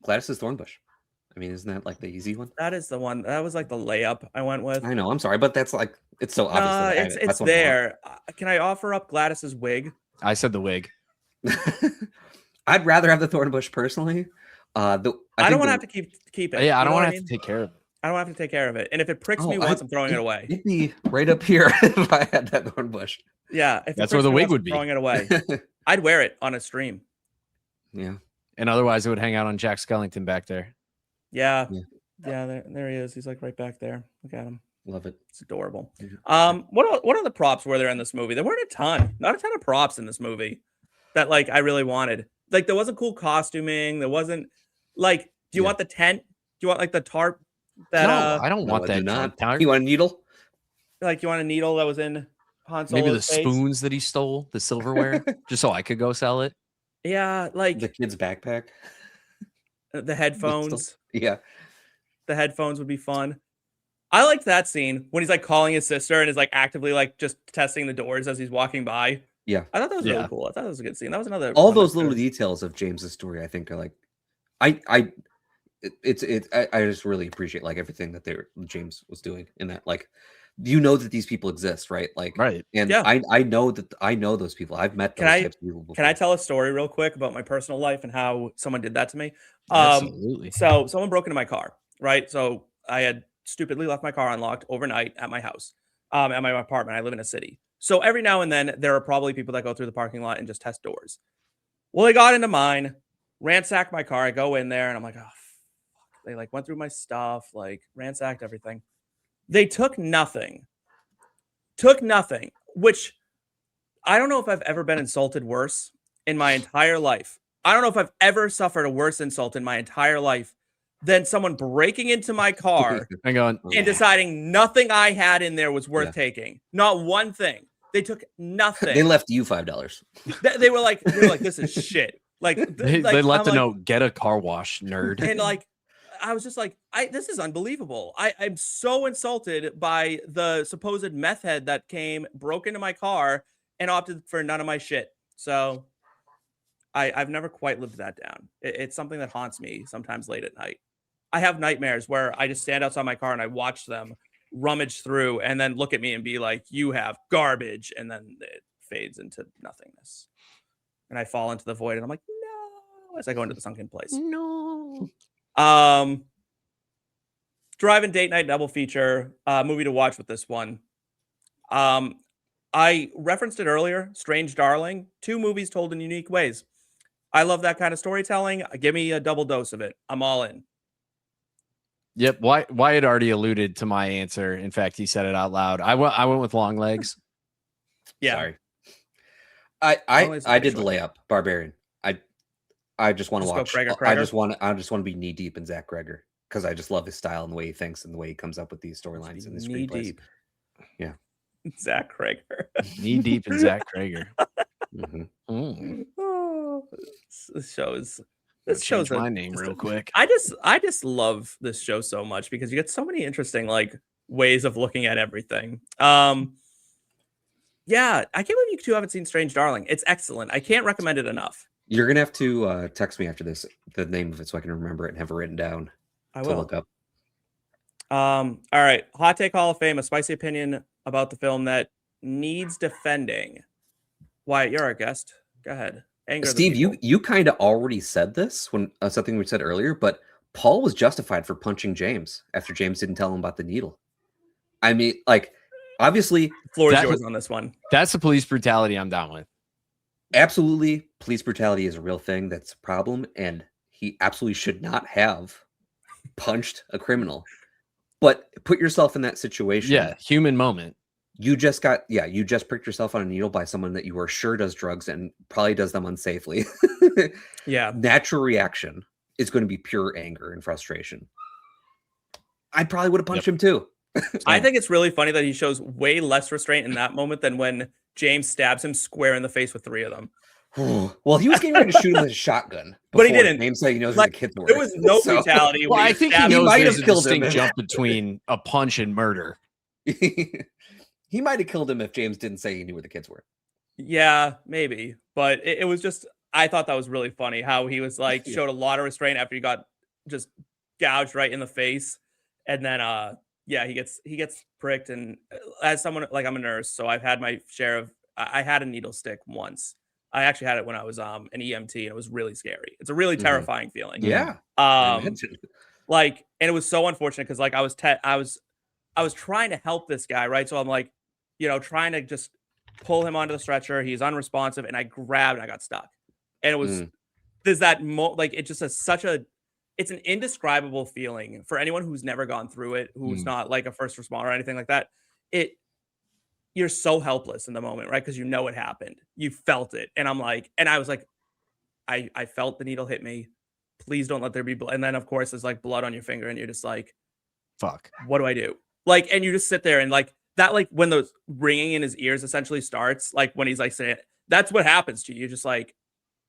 Gladys's Thornbush. I mean, isn't that like the easy one? That is the one. That was like the layup I went with. I know. I'm sorry, but that's like, it's so obvious. It's there. Can I offer up Gladys's wig? I said the wig. I'd rather have the Thornbush personally. I don't want to have to keep it. Yeah, I don't want to have to take care of it. I don't have to take care of it. And if it pricks me once, I'm throwing it away. It'd be right up here if I had that Thornbush. Yeah. That's where the wig would be. Throwing it away. I'd wear it on a stream. Yeah. And otherwise it would hang out on Jack Skellington back there. Yeah. Yeah, there he is. He's like right back there. Look at him. Love it. It's adorable. What are the props were there in this movie? There weren't a ton. Not a ton of props in this movie that like I really wanted. Like there wasn't cool costuming. There wasn't like. Do you want the tent? Do you want like the tarp? That No, I don't want I do that. not. You want a needle? Like you want a needle that was in Han Solo's Maybe the face? spoons that he stole, the silverware, just so I could go sell it. Yeah, like The kid's backpack. The headphones. Yeah. The headphones would be fun. I liked that scene when he's like calling his sister and is like actively like just testing the doors as he's walking by. Yeah. I thought that was really cool. I thought that was a good scene. That was another. All those little details of James's story, I think, are like, I just really appreciate like everything that James was doing in that. Like, you know that these people exist, right? Like, right. And yeah. I know those people. I've met those types of people before. Can I tell a story real quick about my personal life and how someone did that to me? Absolutely. So someone broke into my car, right? So I had stupidly left my car unlocked overnight at my house, at my apartment. I live in a city. So every now and then there are probably people that go through the parking lot and just test doors. Well, they got into mine, ransacked my car. I go in there and I'm like, oh, fuck. They like went through my stuff, like ransacked everything. They took nothing, which I don't know if I've ever been insulted worse in my entire life. I don't know if I've ever suffered a worse insult in my entire life than someone breaking into my car and deciding nothing I had in there was worth taking. Not one thing. They took nothing. They left you $5. They were like, this is shit. Like they let the note, get a car wash, nerd. And like, I was just like, this is unbelievable. I'm so insulted by the supposed meth head that broke into my car and opted for none of my shit. So I've never quite lived that down. It's something that haunts me sometimes late at night. I have nightmares where I just stand outside my car and I watch them rummage through and then look at me and be like, you have garbage. And then it fades into nothingness. And I fall into the void and I'm like, no, as I go into the sunken place. No. Driving date night double feature, movie to watch with this one. I referenced it earlier, Strange Darling, 2 movies told in unique ways. I love that kind of storytelling. Give me a double dose of it. I'm all in. Yep. Wyatt already alluded to my answer. In fact, he said it out loud. I went with Long Legs. Yeah. Sorry. I did the layup. Barbarian. I just want to watch. Cregger. I just want to be knee deep in Zach Cregger because I just love his style and the way he thinks and the way he comes up with these storylines and his screenplays. Knee deep. Yeah. Zach Cregger. Knee deep in Zach Cregger. Oh, this show's my name real quick. I just love this show so much because you get so many interesting like ways of looking at everything. Yeah, I can't believe you 2 haven't seen Strange Darling. It's excellent. I can't recommend it enough. You're gonna have to text me after this the name of it so I can remember it and have it written down. I will look up. All right, Hot Take Hall of Fame, a spicy opinion about the film that needs defending. Wyatt, you're our guest. Go ahead. Steve, you kind of already said this when something we said earlier, but Paul was justified for punching James after James didn't tell him about the needle. I mean, like, obviously, floor is yours on this one. That's the police brutality I'm down with. Absolutely, police brutality is a real thing. That's a problem, and he absolutely should not have punched a criminal. But put yourself in that situation. Yeah, human moment. You just pricked yourself on a needle by someone that you are sure does drugs and probably does them unsafely. Yeah. Natural reaction is going to be pure anger and frustration. I probably would have punched him too. I think it's really funny that he shows way less restraint in that moment than when James stabs him square in the face with 3 of them. Well, he was getting ready to shoot him with a shotgun, but he didn't. James said he knows where the kids were. There was no brutality. Well, I think he knows there's a distinct jump between a punch and murder. He might have killed him if James didn't say he knew where the kids were. Yeah, maybe. But it was just, I thought that was really funny how he was like, showed a lot of restraint after he got just gouged right in the face. And then, he gets pricked. And as someone, like, I'm a nurse, so I've had my share of, I had a needle stick once. I actually had it when I was an EMT, and it was really scary. It's a really terrifying feeling. Yeah. Like, and it was so unfortunate because like I was trying to help this guy, right? So I'm like, trying to just pull him onto the stretcher. He's unresponsive, and I grabbed and I got stuck. And it was there's that like it just has such a it's an indescribable feeling for anyone who's never gone through it, who's not like a first responder or anything like that. You're so helpless in the moment, right? Because you know it happened. You felt it. And I was like, I felt the needle hit me. Please don't let there be blood. And then of course there's like blood on your finger, and you're just like, fuck. What do I do? Like, and you just sit there and like that, like when the ringing in his ears essentially starts, like when he's like saying it, that's what happens to you. You're just like,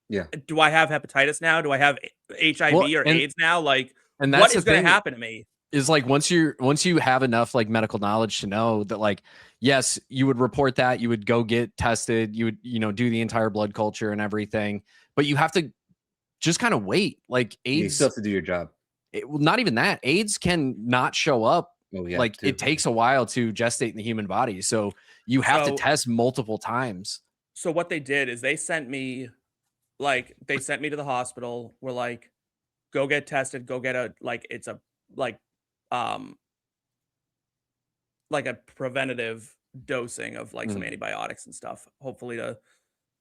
yeah. Do I have hepatitis now? Do I have HIV or AIDS now? Like, and what is going to happen to me? Is like once you have enough like medical knowledge to know that, like, yes, you would report that, you would go get tested, you would, do the entire blood culture and everything, but you have to just kind of wait. Like AIDS, you still have to do your job. Not even that. AIDS can not show up. Oh, yeah, like it takes a while to gestate in the human body, so you have to test multiple times. So what they did is they sent me to the hospital. We're like, go get tested, go get a a preventative dosing of like some antibiotics and stuff, hopefully to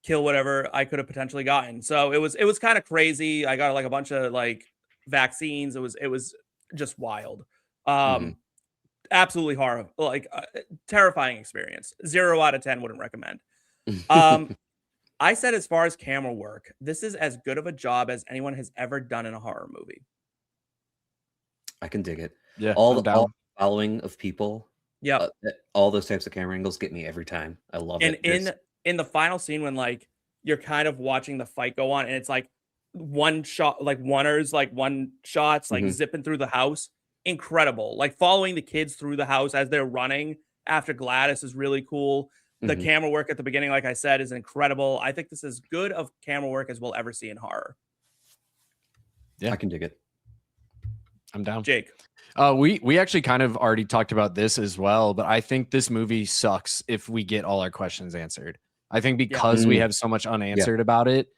kill whatever I could have potentially gotten. So it was kind of crazy. I got like a bunch of like vaccines. It was just wild. Absolutely horrible, like terrifying experience. 0 out of 10 wouldn't recommend. I said, as far as camera work, this is as good of a job as anyone has ever done in a horror movie. I can dig it. Yeah, all following of people. Yeah, all those types of camera angles get me every time. I love it. And in the final scene, when like you're kind of watching the fight go on, and it's like one shot, like one shots, like zipping through the house, incredible. Like following the kids through the house as they're running after Gladys is really cool. The camera work at the beginning, like I said, is incredible. I think this is good of camera work as we'll ever see in horror. Yeah, I can dig it. I'm down. Jake. We actually kind of already talked about this as well, but I think this movie sucks if we get all our questions answered. I think because we have so much unanswered about it,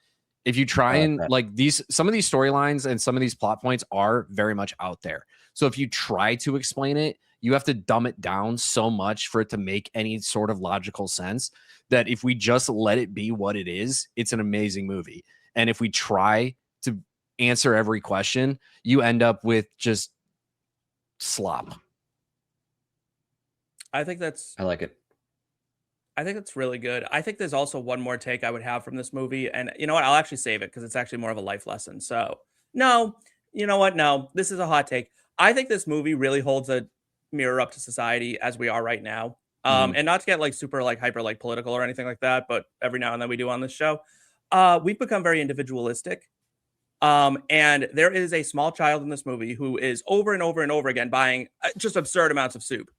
if you try and like some of these storylines and some of these plot points are very much out there. So if you try to explain it, you have to dumb it down so much for it to make any sort of logical sense, that if we just let it be what it is, it's an amazing movie. And if we try to answer every question, you end up with just slop. I like it. I think that's really good. I think there's also one more take I would have from this movie, and you know what? I'll actually save it because it's actually more of a life lesson. So no, you know what? No, this is a hot take. I think this movie really holds a mirror up to society as we are right now. And not to get like super like hyper like political or anything like that, but every now and then we do on this show. We've become very individualistic. And there is a small child in this movie who is over and over and over again buying just absurd amounts of soup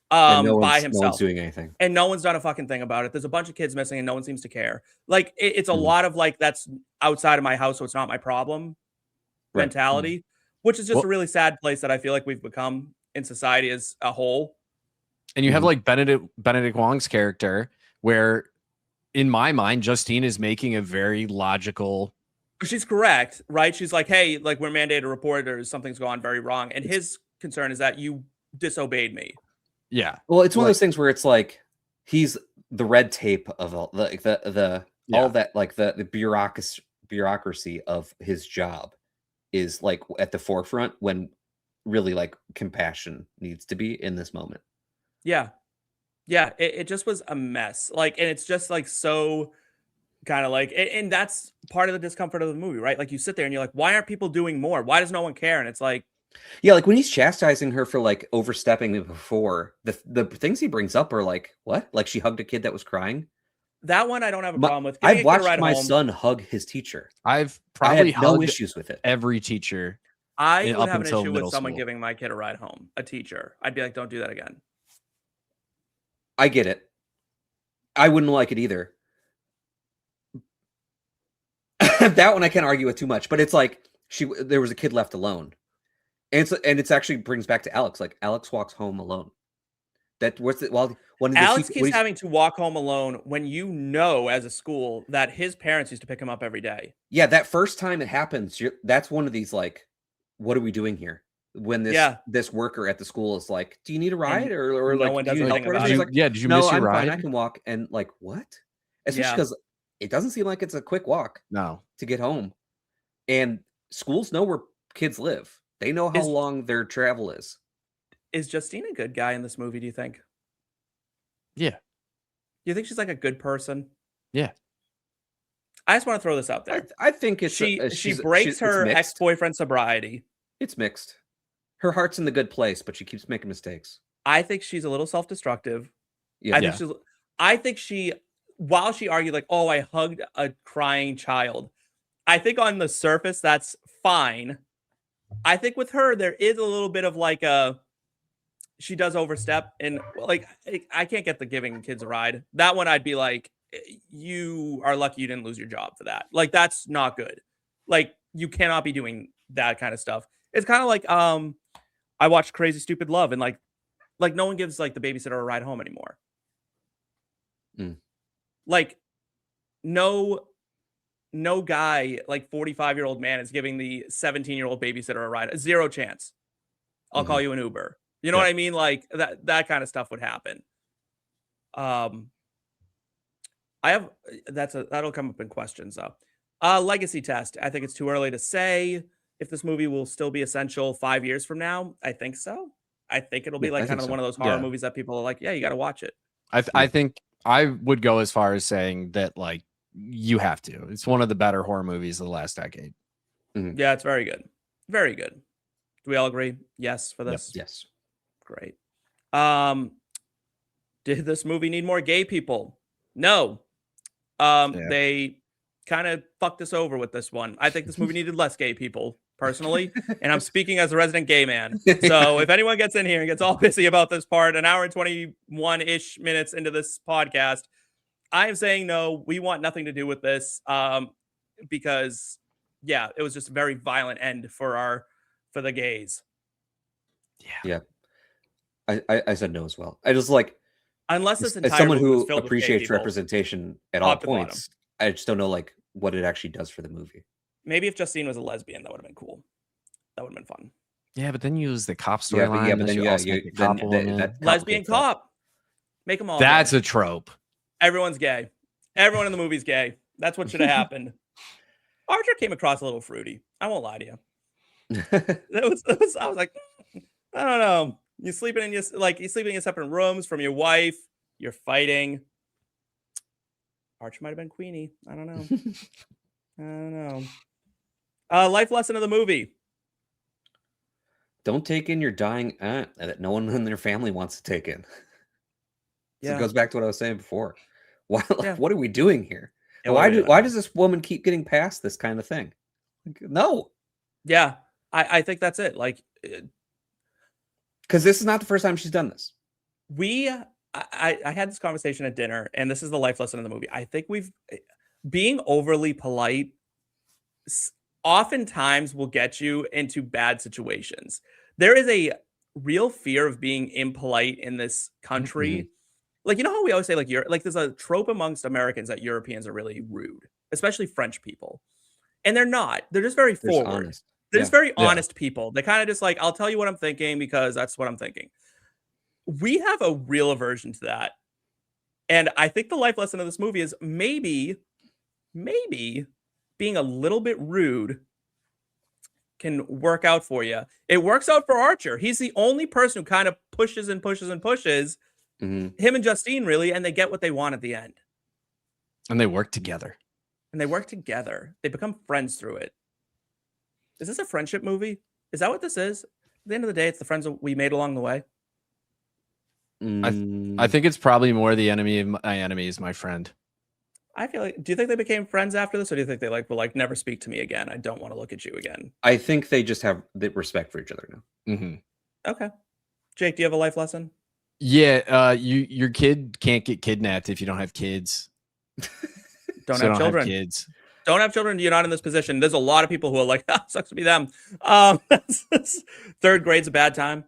by himself. No one's doing anything. And no one's done a fucking thing about it. There's a bunch of kids missing and no one seems to care. Like it's a lot of like, that's outside of my house, so it's not my problem mentality, which is just a really sad place that I feel like we've become in society as a whole. And you have like Benedict Wong's character, where in my mind, Justine is making a very logical. She's correct, right? She's like, hey, like we're mandated to report or something's gone very wrong. And his concern is that you disobeyed me. Yeah. Well, it's one of those things where it's like he's the red tape of all all that, like the bureaucracy of his job is like at the forefront, when really like compassion needs to be in this moment. Yeah. It just was a mess. Like, and it's just like so kind of like, and that's part of the discomfort of the movie, right? Like you sit there and you're like, why aren't people doing more? Why does no one care? And it's like, yeah, like when he's chastising her for like overstepping before, the things he brings up are like, what? Like she hugged a kid that was crying. That one I don't have a problem with. I've watched my son hug his teacher. I've probably had no issues with it. Every teacher. I would have an issue with someone giving my kid a ride home, a teacher. I'd be like, don't do that again. I get it. I wouldn't like it either. That one I can't argue with too much, but it's like there was a kid left alone. And it's actually brings back to Alex. Like Alex walks home alone. Alex keeps having to walk home alone when you know as a school that his parents used to pick him up every day. Yeah, that first time it happens, that's one of these like, what are we doing here? When this worker at the school is like, do you need a ride or no like one do does you help? anything about He's it. like, did you miss your ride? Fine, I can walk. And like, what? Especially because it doesn't seem like it's a quick walk. No, to get home, and schools know where kids live. They know how long their travel is. Is Justine a good guy in this movie, do you think? Yeah. Do you think she's like a good person? Yeah. I just want to throw this out there. I think it's she breaks her ex-boyfriend's sobriety. It's mixed. Her heart's in the good place, but she keeps making mistakes. I think she's a little self-destructive. Yeah. I think she, while she argued like, oh, I hugged a crying child, I think on the surface that's fine. I think with her there is a little bit of like she does overstep, and like I can't get the giving kids a ride. That one I'd be like, you are lucky you didn't lose your job for that. Like that's not good. Like you cannot be doing that kind of stuff. It's kind of like I watched Crazy Stupid Love, and like no one gives like the babysitter a ride home anymore. Like no guy, like 45-year-old man, is giving the 17-year-old babysitter a ride. Zero chance. I'll call you an Uber. You know what I mean? Like that kind of stuff would happen. That'll come up in questions though. Legacy test. I think it's too early to say if this movie will still be essential 5 years from now. I think so. I think it'll be like kind of one of those horror movies that people are like, yeah, you got to watch it. I think I would go as far as saying that like you have to. It's one of the better horror movies of the last decade. Yeah, it's very good. Very good. Do we all agree? Yes for this? Yep. Yes. Great. Did this movie need more gay people? No. They kind of fucked us over with this one. I think this movie needed less gay people, personally. And I'm speaking as a resident gay man. So if anyone gets in here and gets all pissy about this part, an hour and 21-ish minutes into this podcast, I am saying no, we want nothing to do with this. Because yeah, it was just a very violent end for the gays. Yeah. I said no as well. I just like, unless this entire as someone movie was who filled with gay appreciates people, representation at all points, I just don't know like what it actually does for the movie. Maybe if Justine was a lesbian, that would have been cool. That would have been fun. Yeah, but then you use the cop storyline. Yeah, but then that lesbian cop. Make them all. That's gay. a trope. Everyone's gay. Everyone in the movie's gay. That's what should have happened. Archer came across a little fruity. I won't lie to you. I was like, I don't know. You're sleeping in separate rooms from your wife. You're fighting. Archer might have been Queenie. I don't know. Life lesson of the movie. Don't take in your dying aunt that no one in their family wants to take in. So Yeah. it goes back to what I was saying before. Yeah. What are we doing here? Yeah, why does this woman keep getting past this kind of thing? Like, no. Yeah, I think that's it. Like, because this is not the first time she's done this. I had this conversation at dinner, and this is the life lesson of the movie. I think being overly polite oftentimes will get you into bad situations. There is a real fear of being impolite in this country. Like, you know how we always say like there's a trope amongst Americans that Europeans are really rude, especially French people. And they're not. They're just very forward. Honest. They're just very honest people. They kind of just like, I'll tell you what I'm thinking because that's what I'm thinking. We have a real aversion to that. And I think the life lesson of this movie is maybe being a little bit rude can work out for you. It works out for Archer. He's the only person who kind of pushes and pushes and pushes. Him and Justine, really, and they get what they want at the end. And they work together. They become friends through it. Is this a friendship movie? Is that what this is? At the end of the day, it's the friends that we made along the way. I think it's probably more the enemy of my enemy is my friend. I feel like, do you think they became friends after this, or do you think they will never speak to me again? I don't want to look at you again. I think they just have the respect for each other now. Okay. Jake, do you have a life lesson? Yeah, your kid can't get kidnapped if you don't have kids. Don't have children. Kids. Don't have children. You're not in this position. There's a lot of people who are like, sucks to be them. Third grade's a bad time.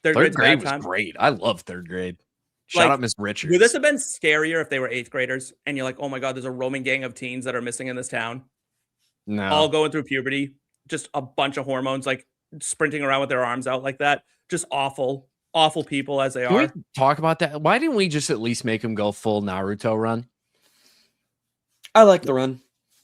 Third grade was great. I love third grade. Shout out Miss Richards. Would this have been scarier if they were 8th graders and you're like, oh my God, there's a roaming gang of teens that are missing in this town? No. All going through puberty. Just a bunch of hormones, like sprinting around with their arms out like that. Just awful people as they are. Can we talk about that? Why didn't we just at least make them go full Naruto run? I like the run.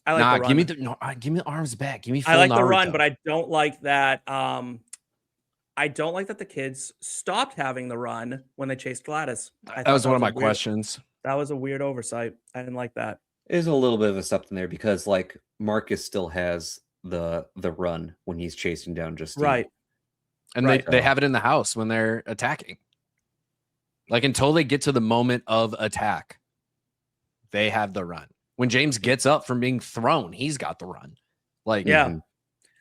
I like the run. give me the arms back. Give me full I like Naruto. the run, but I don't like that. I don't like that the kids stopped having the run when they chased Gladys. That was one of my questions. That was a weird oversight. I didn't like that. There's a little bit of a something there because like Marcus still has the run when he's chasing down Justine. Right. And they have it in the house when they're attacking. Like until they get to the moment of attack, they have the run. When James gets up from being thrown, he's got the run. Like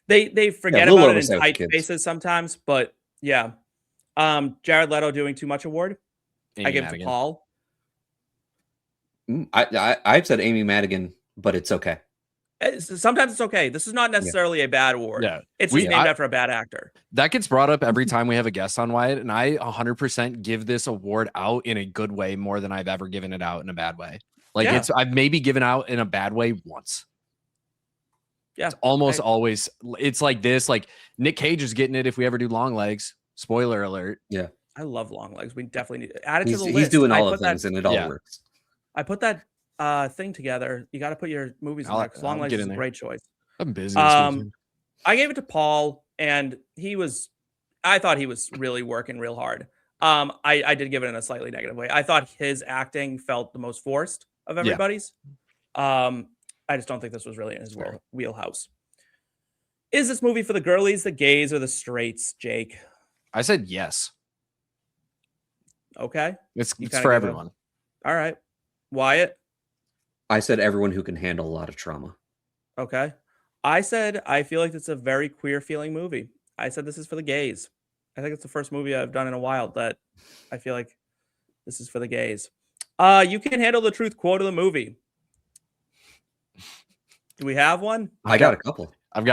They forget about it in tight spaces sometimes, but yeah. Jared Leto doing too much award. I give it to Paul. I've said Amy Madigan, but it's okay. Sometimes it's okay. This is not necessarily a bad award. Yeah. It's just named after a bad actor. That gets brought up every time we have a guest on Wyatt, and I 100% give this award out in a good way more than I've ever given it out in a bad way. Like I've maybe given out in a bad way once. Yeah. It's almost always, it's like this, like Nick Cage is getting it if we ever do Long Legs. Spoiler alert. Yeah. I love Long Legs. We definitely need to add it to the list. He's doing all the things and it all works. I put that thing together. You got to put your movies in there because Long Legs is a great choice. I'm busy. I gave it to Paul, and I thought he was really working real hard. I did give it in a slightly negative way. I thought his acting felt the most forced of everybody's. I just don't think this was really in his wheelhouse. Is this movie for the girlies, the gays, or the straights, Jake? I said yes. Okay. It's for everyone. All right. Wyatt? I said everyone who can handle a lot of trauma. Okay. I said I feel like it's a very queer feeling movie. I said this is for the gays. I think it's the first movie I've done in a while that I feel like this is for the gays. You can handle the truth quote of the movie. Do we have one? I got a couple. I've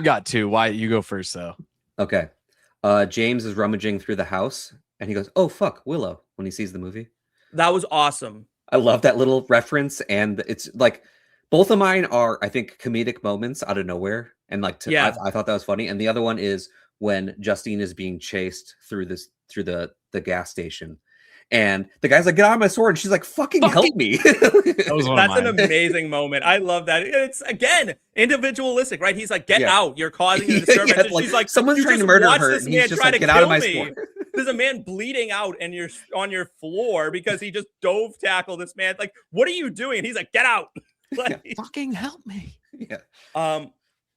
got two. Wyatt, you go first though. Okay. James is rummaging through the house and he goes, "Oh fuck, Willow," when he sees the movie. That was awesome. I love that little reference, and it's like both of mine are, I think, comedic moments out of nowhere, and like I thought that was funny. And the other one is when Justine is being chased through the gas station, and the guy's like, "Get out of my sword!" And she's like, "Fucking help me!" That's an amazing moment. I love that. It's again individualistic, right? He's like, "Get out! You're causing a disturbance." And she's like, "Someone's trying to murder her." And he's just like, "Get out of my sword!" There's a man bleeding out and you're on your floor because he just dove tackle this man. Like, what are you doing? And he's like, "Get out!" Like, fucking help me. Yeah.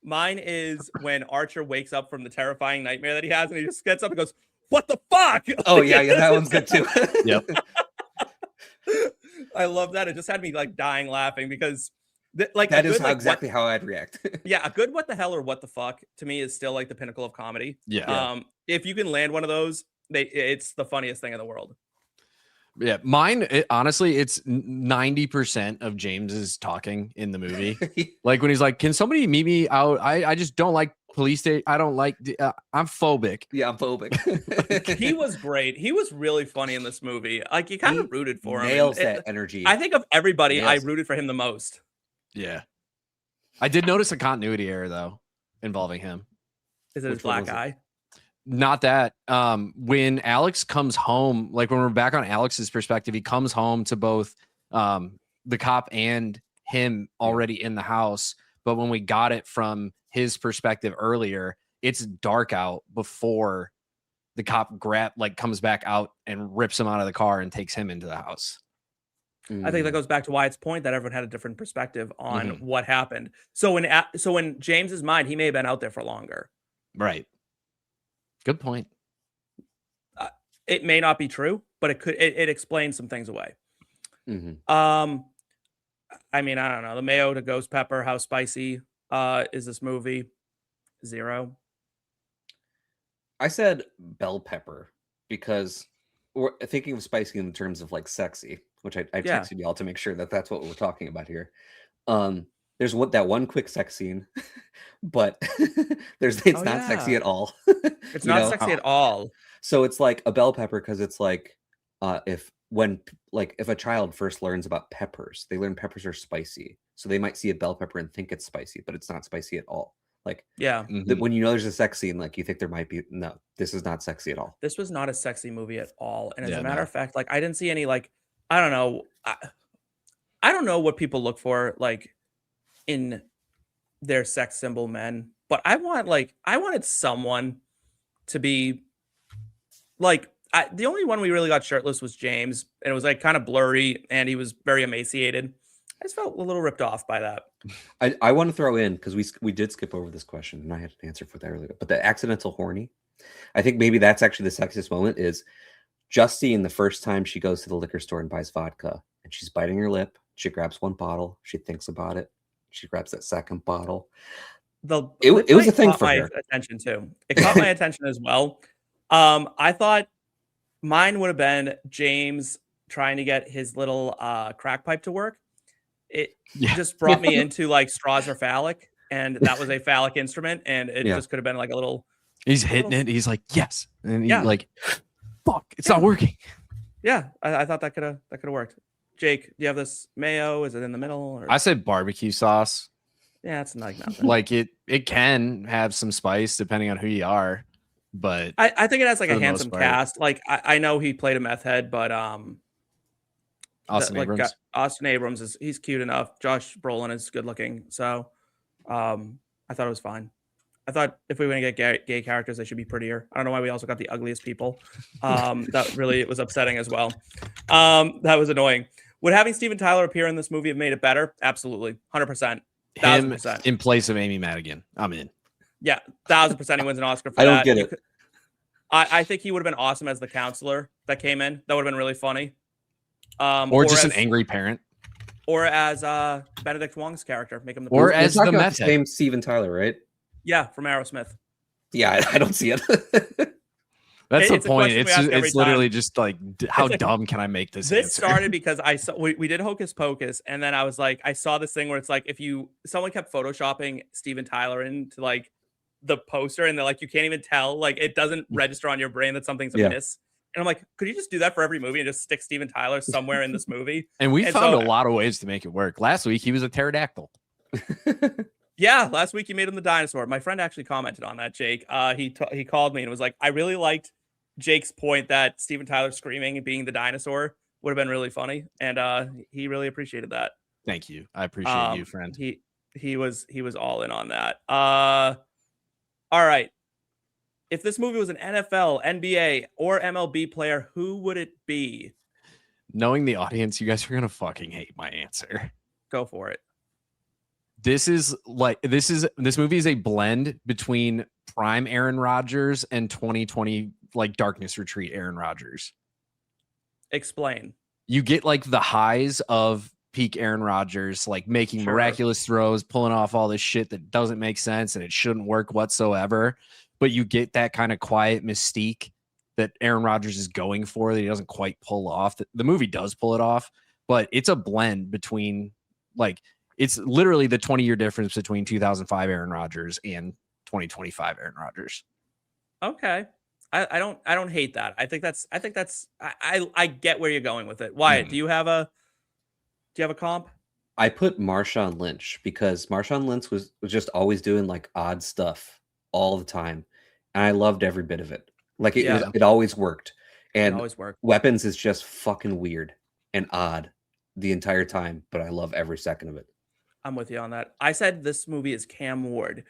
Mine is when Archer wakes up from the terrifying nightmare that he has, and he just gets up and goes, "What the fuck?" Oh yeah, that one's good too. Yep. I love that. It just had me like dying laughing because that is exactly how I'd react. Yeah, a good "what the hell" or "what the fuck" to me is still like the pinnacle of comedy. Yeah. If you can land one of those, it's the funniest thing in the world. Yeah, mine, honestly, it's 90% of James's talking in the movie. Like when he's like, "Can somebody meet me out? I just don't like police station. I don't like, I'm phobic." Yeah, I'm phobic. He was great. He was really funny in this movie. Like you kind of rooted for him. Nails that energy. I think of everybody, I rooted for him the most. Yeah. I did notice a continuity error though, involving him. Is it his black eye? Not that. When Alex comes home, like when we're back on Alex's perspective, he comes home to both the cop and him already in the house. But when we got it from his perspective earlier, it's dark out before the cop comes back out and rips him out of the car and takes him into the house. I think that goes back to Wyatt's point that everyone had a different perspective on what happened. So in James's mind, he may have been out there for longer. Right. Good point. It may not be true, but it explains some things away. I mean, I don't know. The mayo to ghost pepper, how spicy is this movie? 0. I said bell pepper because we're thinking of spicy in terms of like sexy, which I texted y'all to make sure that that's what we're talking about here. There's that one quick sex scene, but it's not sexy at all. It's not sexy at all. So it's like a bell pepper because it's like if a child first learns about peppers, they learn peppers are spicy. So they might see a bell pepper and think it's spicy, but it's not spicy at all. Like, when you know there's a sex scene, like you think there might be, no, this is not sexy at all. This was not a sexy movie at all. And as a matter of fact, like I didn't see any, like, I don't know. I don't know what people look for, like in their sex symbol men, but I wanted someone to be like the only one we really got shirtless was James, and it was like kind of blurry, and he was very emaciated. I just felt a little ripped off by that. I want to throw in, because we did skip over this question, and I had an answer for that earlier. But the accidental horny, I think maybe that's actually the sexiest moment is just seeing the first time she goes to the liquor store and buys vodka, and she's biting her lip. She grabs one bottle. She thinks about it. She grabs that second bottle. It was a thing for her. Attention too. It caught my attention as well. I thought mine would have been James trying to get his little crack pipe to work. It just brought me into like straws are phallic, and that was a phallic instrument, and it just could have been like a little. He's hitting it. He's like, yes, and he's like, fuck, it's not working. Yeah, I thought that could have worked. Jake, do you have this mayo? Is it in the middle? Or? I said barbecue sauce. Yeah, it's like nothing. Like it can have some spice depending on who you are, but I think it has like a handsome cast. Like I know he played a meth head, but Austin Abrams. Austin Abrams he's cute enough. Josh Brolin is good looking, so I thought it was fine. I thought if we were gonna get gay characters, they should be prettier. I don't know why we also got the ugliest people. That really was upsetting as well. That was annoying. Would having Steven Tyler appear in this movie have made it better? Absolutely, 100%. Him 1000%. in place of Amy Madigan. I'm in. Yeah, 1000%. He wins an Oscar for that. I don't get it. I think he would have been awesome as the counselor that came in. That would have been really funny. Or just an angry parent. Or as Benedict Wong's character, make him the. Or as the meth head. Same Steven Tyler, right? Yeah, from Aerosmith. Yeah, I don't see it. That's the point. It's literally just like, how dumb can I make this? This answer? started because I saw we did Hocus Pocus, and then I was like, I saw this thing where it's like if someone kept photoshopping Steven Tyler into like the poster, and they're like, you can't even tell, like it doesn't register on your brain that something's amiss. And I'm like, could you just do that for every movie and just stick Steven Tyler somewhere in this movie? And we found a lot of ways to make it work. Last week he was a pterodactyl. Yeah, last week you made him the dinosaur. My friend actually commented on that, Jake. He called me and was like, I really liked Jake's point that Steven Tyler screaming and being the dinosaur would have been really funny, and he really appreciated that. Thank you. I appreciate you, friend. He was all in on that. All right. If this movie was an NFL, NBA, or MLB player, who would it be? Knowing the audience, you guys are gonna fucking hate my answer. Go for it. This movie is a blend between prime Aaron Rodgers and 2020 like Darkness Retreat Aaron Rodgers. Explain. You get like the highs of peak Aaron Rodgers, like making miraculous throws, pulling off all this shit that doesn't make sense and it shouldn't work whatsoever. But you get that kind of quiet mystique that Aaron Rodgers is going for that he doesn't quite pull off. The movie does pull it off, but it's a blend between like, it's literally the 20-year difference between 2005 Aaron Rodgers and 2025 Aaron Rodgers. Okay. I don't hate that. I think that's I get where you're going with it. Wyatt, do you have a comp? I put Marshawn Lynch because Marshawn Lynch was just always doing like odd stuff all the time. And I loved every bit of it. Like it always worked. And Weapons is just fucking weird and odd the entire time, but I love every second of it. I'm with you on that. I said this movie is Cam Ward.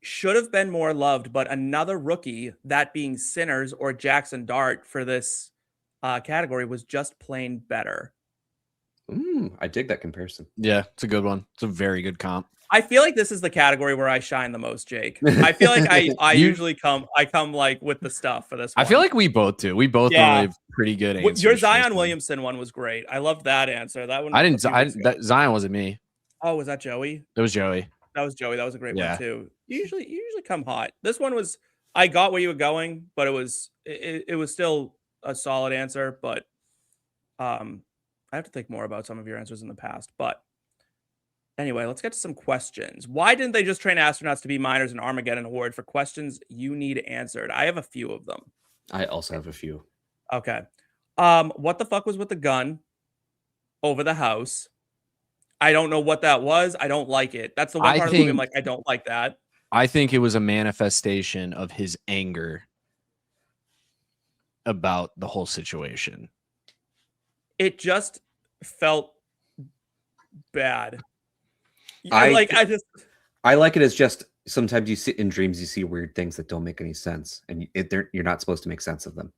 Should have been more loved, but another rookie, that being Sinners or Jackson Dart for this category, was just plain better. I dig that comparison. Yeah, it's a good one. It's a very good comp. I feel like this is the category where I shine the most, Jake. I feel like I usually come like with the stuff for this one. I feel like we both do. We both have pretty good answers. Your Zion Williamson one was great. I loved that answer. That one. That Zion wasn't me. Oh, was that Joey? It was Joey. That was Joey. That was a great one too. You usually come hot. This one was. I got where you were going, but it was still a solid answer. But I have to think more about some of your answers in the past. But anyway, let's get to some questions. Why didn't they just train astronauts to be miners in Armageddon Award for questions you need answered? I have a few of them. I also have a few. Okay. What the fuck was with the gun over the house? I don't know what that was. I don't like it. That's the one part of the movie I'm like, I don't like that. I think it was a manifestation of his anger about the whole situation. It just felt bad. I like it as just sometimes you sit in dreams, you see weird things that don't make any sense, and you're not supposed to make sense of them.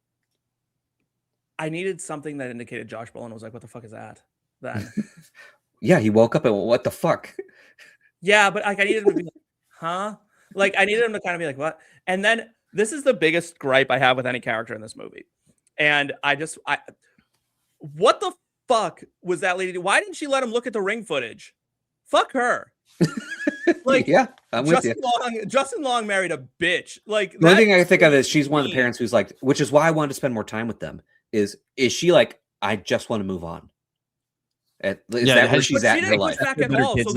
I needed something that indicated Josh Brolin was like, "What the fuck is that?" Then, yeah, he woke up and went, what the fuck? yeah, but like I needed him to be like, "Huh?" Like I needed him to kind of be like, "What?" And then this is the biggest gripe I have with any character in this movie, and what the fuck was that lady do? Why didn't she let him look at the ring footage? Fuck her. Like, yeah, I'm with you. Justin Long married a bitch. Like, the only thing I can think of is she's one of the parents who's like, which is why I wanted to spend more time with them. Is she like, I just want to move on? Is that where she's at in her life? Back at all. So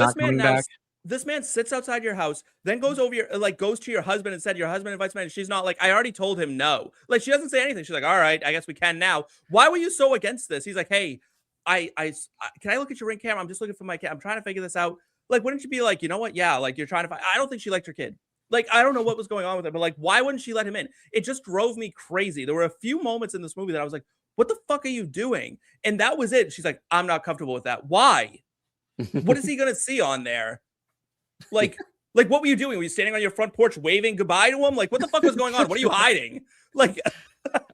this man sits outside your house, then goes over goes to your husband and said, your husband invites me. And she's not like, I already told him no. Like, she doesn't say anything. She's like, all right, I guess we can now. Why were you so against this? He's like, hey, can I look at your ring camera? I'm just looking for my camera. I'm trying to figure this out. Like, wouldn't you be like, you know what? Yeah, like you're trying to find. I don't think she liked her kid. Like, I don't know what was going on with it, but like, why wouldn't she let him in? It just drove me crazy. There were a few moments in this movie that I was like, what the fuck are you doing? And that was it. She's like, I'm not comfortable with that. Why? What is he going to see on there? Like, what were you doing? Were you standing on your front porch waving goodbye to him? Like, what the fuck was going on? What are you hiding? Like,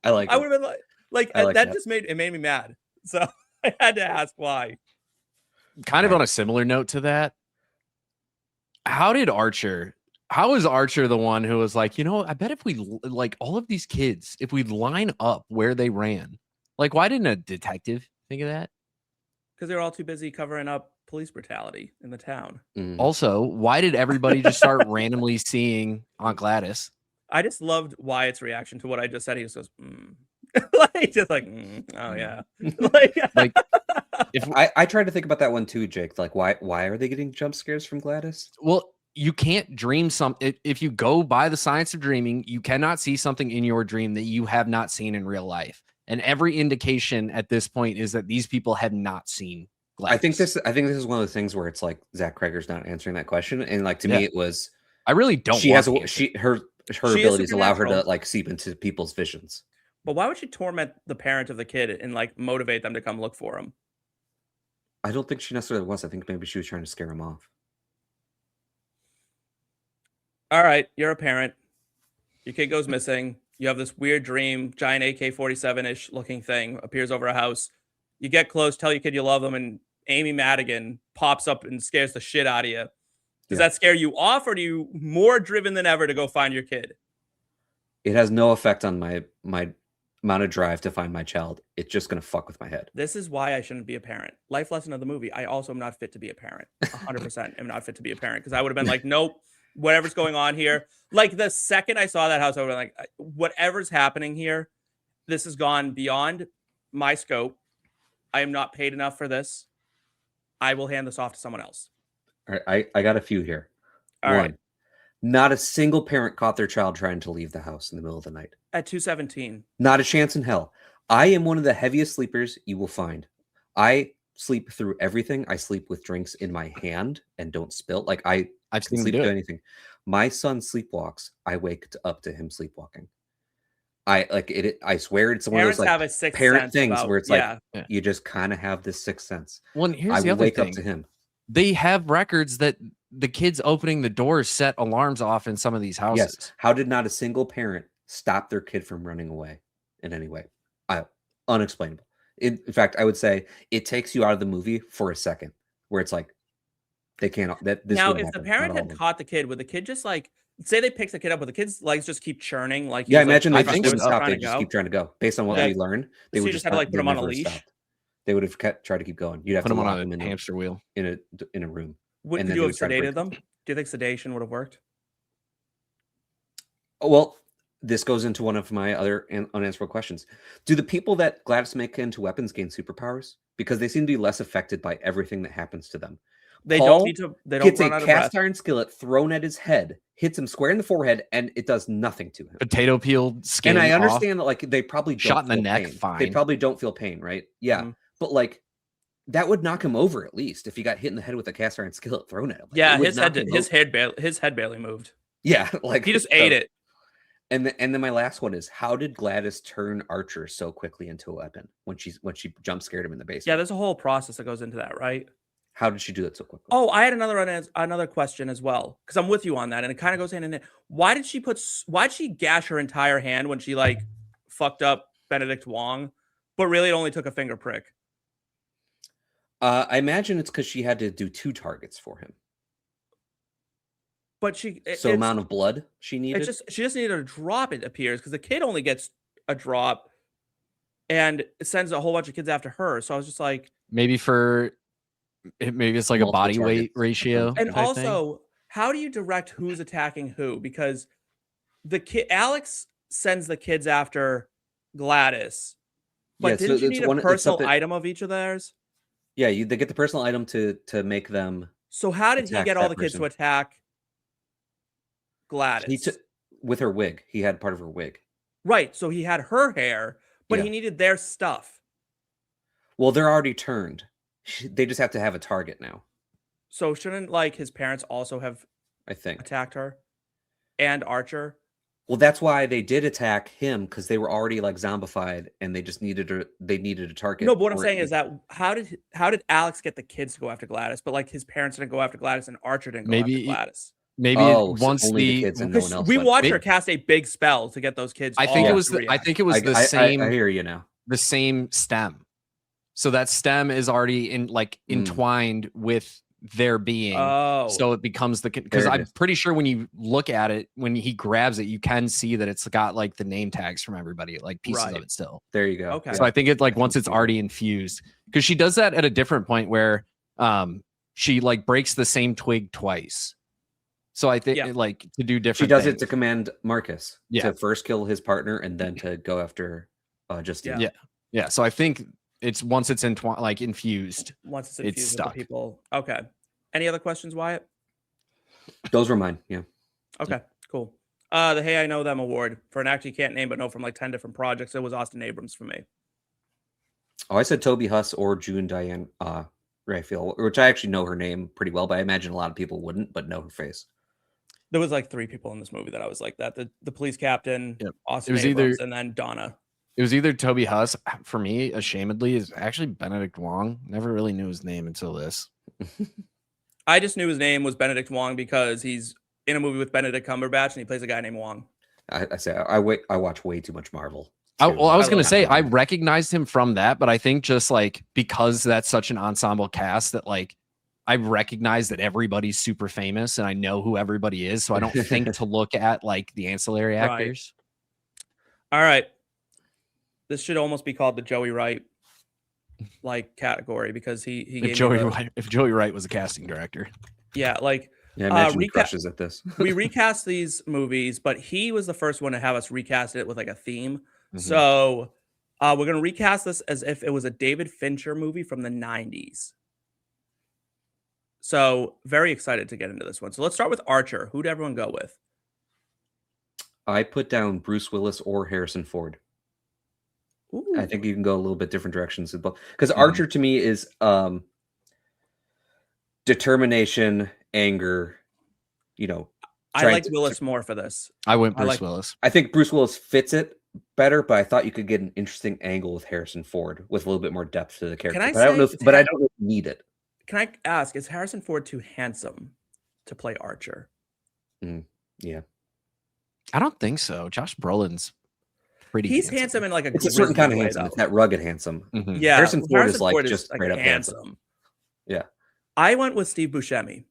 I would have been that just made me mad. So I had to ask why. Kind of on a similar note to that, how is Archer the one who was like, you know, I bet if we like all of these kids, if we line up where they ran, like, why didn't a detective think of that? Because they were all too busy covering up police brutality in the town. Also, why did everybody just start randomly seeing Aunt Gladys? I just loved Wyatt's reaction to what I just said. He just goes, oh yeah. like if I tried to think about that one too, Jake. Like, why are they getting jump scares from Gladys? Well, you can't dream if you go by the science of dreaming, you cannot see something in your dream that you have not seen in real life. And every indication at this point is that these people have not seen Gladys. I think this is one of the things where it's like Zach Cregger's not answering that question, and like to me it was. I really don't. Her abilities allow her to like seep into people's visions. But why would she torment the parent of the kid and like motivate them to come look for him? I don't think she necessarily was. I think maybe she was trying to scare him off. All right, you're a parent. Your kid goes missing. You have this weird dream, giant AK-47-ish looking thing appears over a house. You get close, tell your kid you love them, and Amy Madigan pops up and scares the shit out of you. Does that scare you off, or are you more driven than ever to go find your kid? It has no effect on my amount of drive to find my child. It's just going to fuck with my head. This is why I shouldn't be a parent. Life lesson of the movie. I also am not fit to be a parent. 100% am not fit to be a parent, because I would have been like, nope, whatever's going on here. Like the second I saw that house, I would have been like, whatever's happening here, this has gone beyond my scope. I am not paid enough for this. I will hand this off to someone else. All right, I got a few here. All right. Not a single parent caught their child trying to leave the house in the middle of the night. At 2:17. Not a chance in hell. I am one of the heaviest sleepers you will find. I sleep through everything. I sleep with drinks in my hand and don't spill. Like I've can sleep through anything. My son sleepwalks. I wake up to him sleepwalking. I swear it's one Parents of those have like a sixth parent sense things about, where it's like you just kind of have this sixth sense. Well, here's I the will other wake thing. up to him. They have records that the kids opening the doors set alarms off in some of these houses. Yes. How did not a single parent stop their kid from running away in any way? Unexplainable. In fact, I would say it takes you out of the movie for a second, where it's like they can't. That this now, if the parent had caught the kid, would the kid just like say they pick the kid up, would the kid's legs just keep churning? Like imagine like, they just wouldn't stop. They just keep trying to go. Based on what we learned, they would just had to like put him on a leash. They would have tried to keep going. You'd have put to them lock on them a hamster wheel in a room. Could you have sedated them? Do you think sedation would have worked? Well, this goes into one of my other unanswerable questions. Do the people that Gladys make into weapons gain superpowers? Because they seem to be less affected by everything that happens to them. They Paul don't need to. They don't gets run a out of cast breath. iron skillet thrown at his head, hits him square in the forehead, and it does nothing to him. Potato peel skin. And I understand that, like, they probably don't shot in the feel neck. pain. Fine. They probably don't feel pain, right? Yeah, but like that would knock him over at least if he got hit in the head with a cast iron skillet thrown at him. Like, yeah, his head barely moved. Yeah, like he just ate it. And then my last one is, how did Gladys turn Archer so quickly into a weapon when she jump scared him in the basement? Yeah, there's a whole process that goes into that, right? How did she do that so quickly? Oh, I had another question as well, because I'm with you on that, and it kind of goes hand in hand. Why'd she gash her entire hand when she like fucked up Benedict Wong, but really it only took a finger prick? I imagine it's because she had to do 2 targets for him. But amount of blood she needed. She just needed a drop, it appears, because the kid only gets a drop, and it sends a whole bunch of kids after her. So I was just like, maybe it's like a body weight ratio. And also, how do you direct who's attacking who? Because Alex sends the kids after Gladys, but didn't you need a personal item of each of theirs? Yeah, they get the personal item to make them. So how did he get all the kids to attack Gladys? With her wig. He had part of her wig. Right. So he had her hair, but he needed their stuff. Well, they're already turned. They just have to have a target now. So shouldn't like his parents also have, I think, attacked her and Archer? Well, that's why they did attack him, because they were already like zombified, and they just needed a target. No, but what I'm saying is that how did Alex get the kids to go after Gladys, but like his parents didn't go after Gladys and Archer didn't go after Gladys? Maybe once the kids and no one else. We watched her cast a big spell to get those kids. I think it was the same. I hear you now. The same stem. So that stem is already entwined with their being. Oh, so it becomes because I'm pretty sure when you look at it, when he grabs it, you can see that it's got like the name tags from everybody, like pieces of it still. There you go. Okay. So I think it's like once it's already infused, because she does that at a different point where she like breaks the same twig twice. So I think like to do different. She does things. it to command Marcus to first kill his partner and then to go after Justine. Yeah. So I think it's once it's infused. Once it's infused stuck. with the people. Okay. Any other questions, Wyatt? Those were mine. Yeah. Okay. Cool. The Hey I Know Them award for an actor you can't name but know from like 10 different projects. It was Austin Abrams for me. Oh, I said Toby Huss or June Diane Raphael, which I actually know her name pretty well, but I imagine a lot of people wouldn't, but know her face. There was like 3 people in this movie that I was like that. The police captain, Austin It was Abrams, and then Donna. It was either Toby Huss. For me, ashamedly, is actually Benedict Wong. Never really knew his name until this. I just knew his name was Benedict Wong because he's in a movie with Benedict Cumberbatch and he plays a guy named Wong. I watch way too much Marvel. I was going to say, I recognized him from that, but I think just like because that's such an ensemble cast that like I recognize that everybody's super famous and I know who everybody is. So I don't think to look at like the ancillary actors. All right. This should almost be called the Joey Wright like category because he if Joey Wright was a casting director. Yeah, like I imagine he crushes at this. We recast these movies, but he was the first one to have us recast it with like a theme. Mm-hmm. So we're gonna recast this as if it was a David Fincher movie from the 90s. So very excited to get into this one. So let's start with Archer. Who'd everyone go with? I put down Bruce Willis or Harrison Ford. Ooh. I think you can go a little bit different directions with both. Because Archer to me is determination, anger, I liked Willis more for this. I went Bruce Willis. I think Bruce Willis fits it better, but I thought you could get an interesting angle with Harrison Ford with a little bit more depth to the character. I don't know if you need it. Can I ask, is Harrison Ford too handsome to play Archer? Yeah. I don't think so. Josh Brolin's pretty handsome in like it's a certain kind of handsome. It's that rugged handsome. Mm-hmm. Yeah. Harrison Ford is like just straight up handsome. Yeah. I went with Steve Buscemi.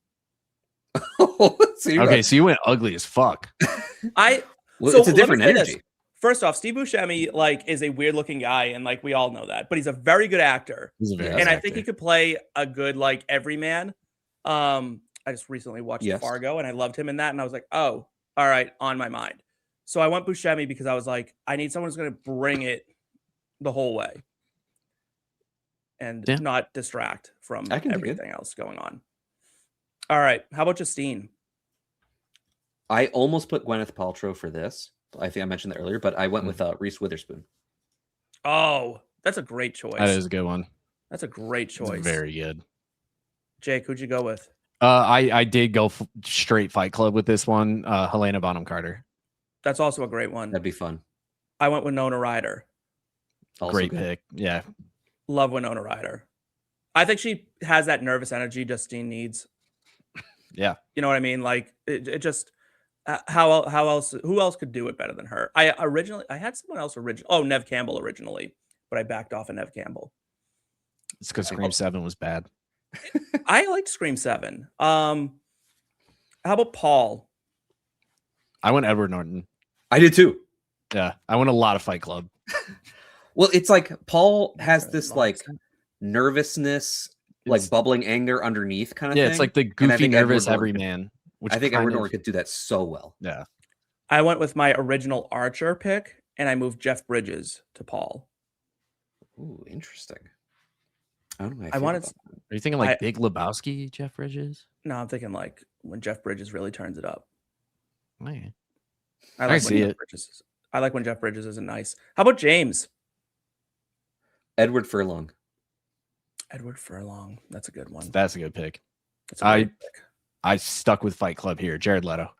So you went ugly as fuck. It's a different energy. First off, Steve Buscemi like is a weird looking guy, and like we all know that, but he's a very good actor. I think he could play a good like everyman. I just recently watched Fargo, and I loved him in that, and I was like, oh, all right, on my mind. So I went Buscemi because I was like, I need someone who's going to bring it the whole way and not distract from everything else going on. All right, how about Justine? I almost put Gwenyth Paltrow for this. I think I mentioned that earlier, but I went with Reese Witherspoon. Oh, that's a great choice. That is a good one. That's a great choice. It's very good. Jake, who'd you go with? I did go straight Fight Club with this one. Helena Bonham Carter. That's also a great one. That'd be fun. I went with Winona Ryder. Also great pick. Yeah. Love Winona Ryder. I think she has that nervous energy Justine needs. Yeah. You know what I mean? Like it just how else who else could do it better than her? I had someone else Nev Campbell originally, but I backed off of Nev Campbell. It's because Scream 7 was bad. I liked Scream 7. How about Paul? I went Edward Norton. I did too. Yeah, I went a lot of Fight Club. Well, it's like Paul has this like nervousness, like bubbling anger underneath kind of thing. Yeah, it's like the goofy, nervous everyman. I think Edward Norton could do that so well. Yeah. I went with my original Archer pick, and I moved Jeff Bridges to Paul. Ooh, interesting. I don't know. Are you thinking like Big Lebowski, Jeff Bridges? No, I'm thinking like when Jeff Bridges really turns it up. Man. I like see it. I like when Jeff Bridges isn't nice. How about James? Edward Furlong. Edward Furlong. That's a good one. That's a good pick. I stuck with Fight Club here. Jared Leto.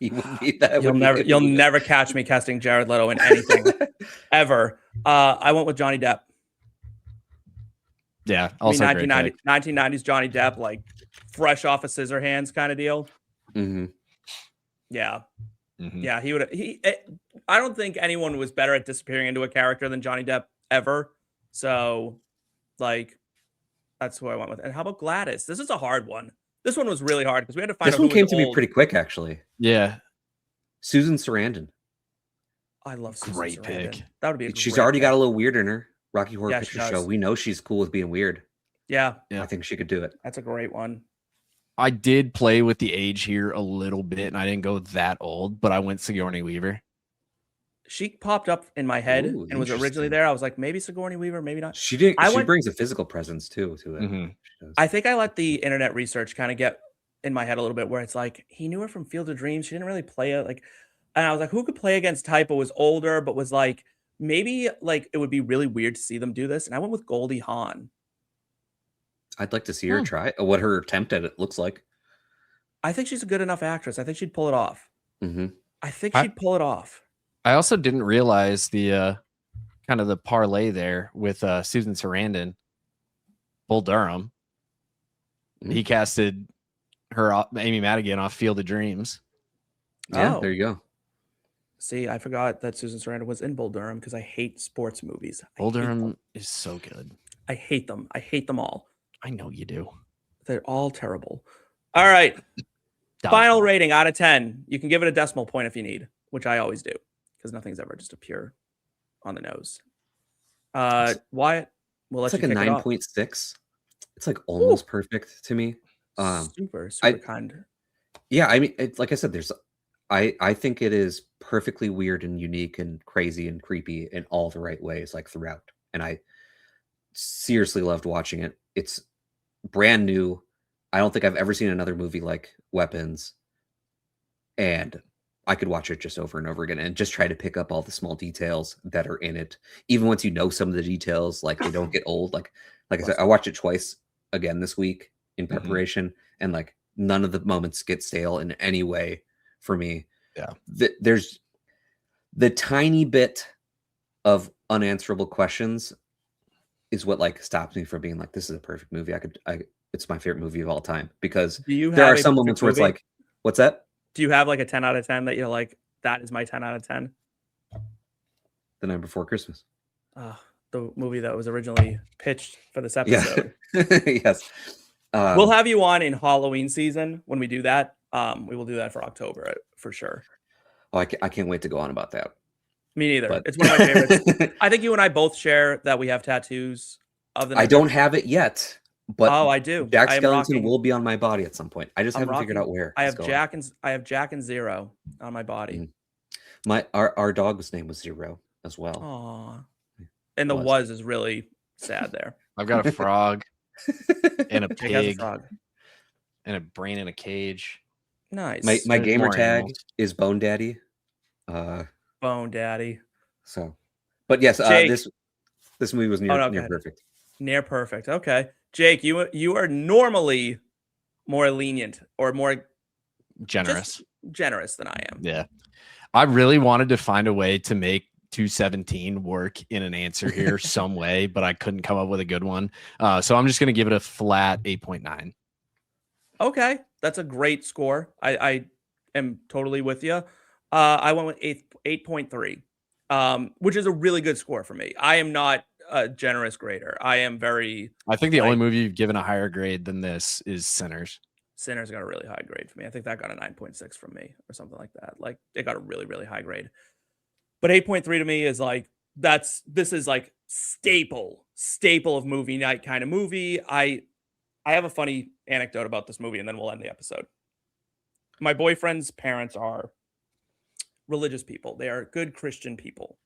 You'll never catch me casting Jared Leto in anything ever. I went with Johnny Depp. Yeah, also 1990s Johnny Depp, like fresh off of Scissorhands kind of deal. Mm-hmm. Yeah. Mm-hmm. Yeah, I don't think anyone was better at disappearing into a character than Johnny Depp ever. So, like, that's who I went with. And how about Gladys? This is a hard one. This one was really hard because we had to find. This one came to me pretty quick, actually. Yeah, Susan Sarandon. I love Susan Great Sarandon. pick. That would be. She's already got a little weird in her. Rocky Horror Picture Show. We know she's cool with being weird. Yeah, I think she could do it. That's a great one. I did play with the age here a little bit, and I didn't go that old, but I went Sigourney Weaver. She popped up in my head and was originally there. I was like, maybe Sigourney Weaver, maybe not. She did. She brings a physical presence too to it. Mm-hmm. I think I let the internet research kind of get in my head a little bit, where it's like he knew her from Field of Dreams. She didn't really play it like, and I was like, who could play against type but was older, but was like maybe like it would be really weird to see them do this. And I went with Goldie Hawn. I'd like to see her try what her attempt at it looks like. I think she's a good enough actress. I think she'd pull it off. Mm-hmm. I think she'd pull it off. I also didn't realize the kind of the parlay there with Susan Sarandon, Bull Durham. Mm-hmm. He casted her Amy Madigan off Field of Dreams. Yeah, there you go. See, I forgot that Susan Sarandon was in Bull Durham because I hate sports movies. Bull Durham is so good. I hate them. I hate them all. I know you do. They're all terrible. All right. Final rating out of 10. You can give it a decimal point if you need, which I always do because nothing's ever just a pure on the nose. Wyatt, we'll let you like a 9.6. It's like almost perfect to me. Super kind. Yeah, I mean, like I said, I think it is perfectly weird and unique and crazy and creepy in all the right ways, like throughout. And I seriously loved watching it. It's brand new. I don't think I've ever seen another movie like Weapons, and I could watch it just over and over again and just try to pick up all the small details that are in it. Even once you know some of the details, like they don't get old. Like I said, I watched it twice again this week in preparation, and like none of the moments get stale in any way for me. Yeah, there's the tiny bit of unanswerable questions is what like stops me from being like, this is a perfect movie. It's my favorite movie of all time, because there are some moments where it's like, what's that? Do you have like a 10 out of 10 that you're like, that is my 10 out of 10? The Night Before Christmas. The movie that was originally pitched for this episode. Yeah. Yes. We'll have you on in Halloween season when we do that. We will do that for October for sure. Oh, I can't wait to go on about that. Me neither. But... It's one of my favorites. I think you and I both share that we have tattoos of the I don't have it yet. But I do. Jack Skellington will be on my body at some point. I just haven't figured out where. I have Jack and Zero on my body. Our dog's name was Zero as well. Aww. And the was is really sad there. I've got a frog and a pig and a brain in a cage. Nice. My gamer tag is Bone Daddy. Bone Daddy. So, but yes, this movie was near perfect. Near perfect. Okay. Jake, you are normally more lenient or more generous than I am. Yeah. I really wanted to find a way to make 217 work in an answer here some way, but I couldn't come up with a good one. So I'm just going to give it a flat 8.9. Okay, that's a great score. I am totally with you. I went with 8.3, which is a really good score for me. I am not a generous grader. I am very. I think the only movie you've given a higher grade than this is Sinners. Sinners got a really high grade for me. I think that got a 9.6 from me or something like that. Like it got a really, really high grade. But 8.3 to me is like, this is like staple of movie night kind of movie. I have a funny anecdote about this movie and then we'll end the episode. My boyfriend's parents are religious people. They are good Christian people.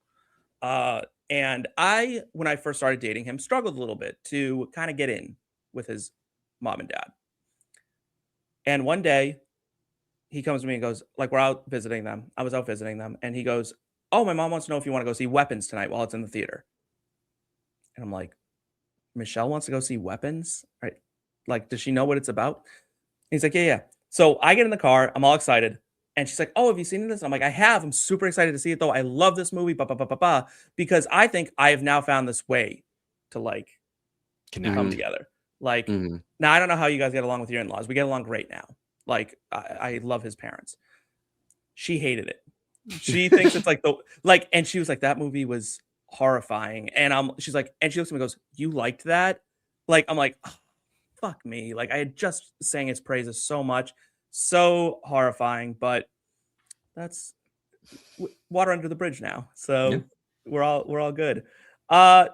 And I, when I first started dating him, struggled a little bit to kind of get in with his mom and dad. And one day he comes to me and goes, like, we're out visiting them. I was out visiting them. And he goes, oh, my mom wants to know if you want to go see Weapons tonight while it's in the theater. And I'm like, Michelle wants to go see Weapons? Right? Like, does she know what it's about? And he's like, yeah. So I get in the car. I'm all excited. And she's like, oh, have you seen this? And I'm like, I have. I'm super excited to see it, though. I love this movie, because I think I have now found this way to, like, come together. Like, now I don't know how you guys get along with your in-laws. We get along great now. Like, I love his parents. She hated it. She thinks it's like and she was like, that movie was horrifying. And she's like, and she looks at me and goes, you liked that? Like, I'm like, oh, fuck me. Like, I had just sang its praises so much. So horrifying, but that's water under the bridge now. So we're all good. That's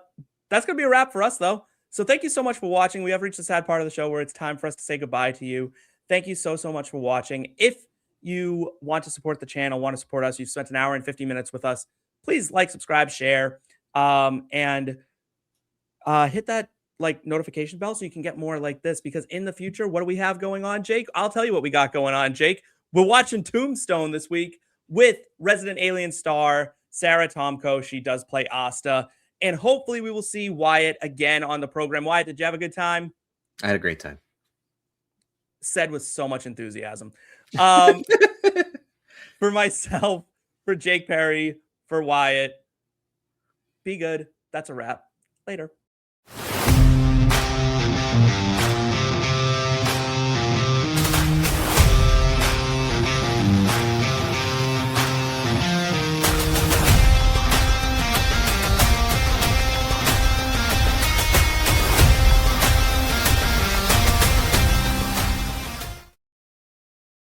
gonna be a wrap for us, though. So thank you so much for watching. We have reached the sad part of the show where it's time for us to say goodbye to you. Thank you so much for watching. If you want to support the channel, want to support us, you've spent an hour and 50 minutes with us, please like, subscribe, share, and hit that like notification bell so you can get more like this, because in the future, what do we have going on, Jake? I'll tell you what we got going on, Jake. We're watching Tombstone this week with resident alien star Sarah Tomko. She does play Asta. And hopefully we will see Wyatt again on the program. Wyatt, did you have a good time? I had a great time. Said with so much enthusiasm. For myself, for Jake Parry, for Wyatt, be good. That's a wrap. Later.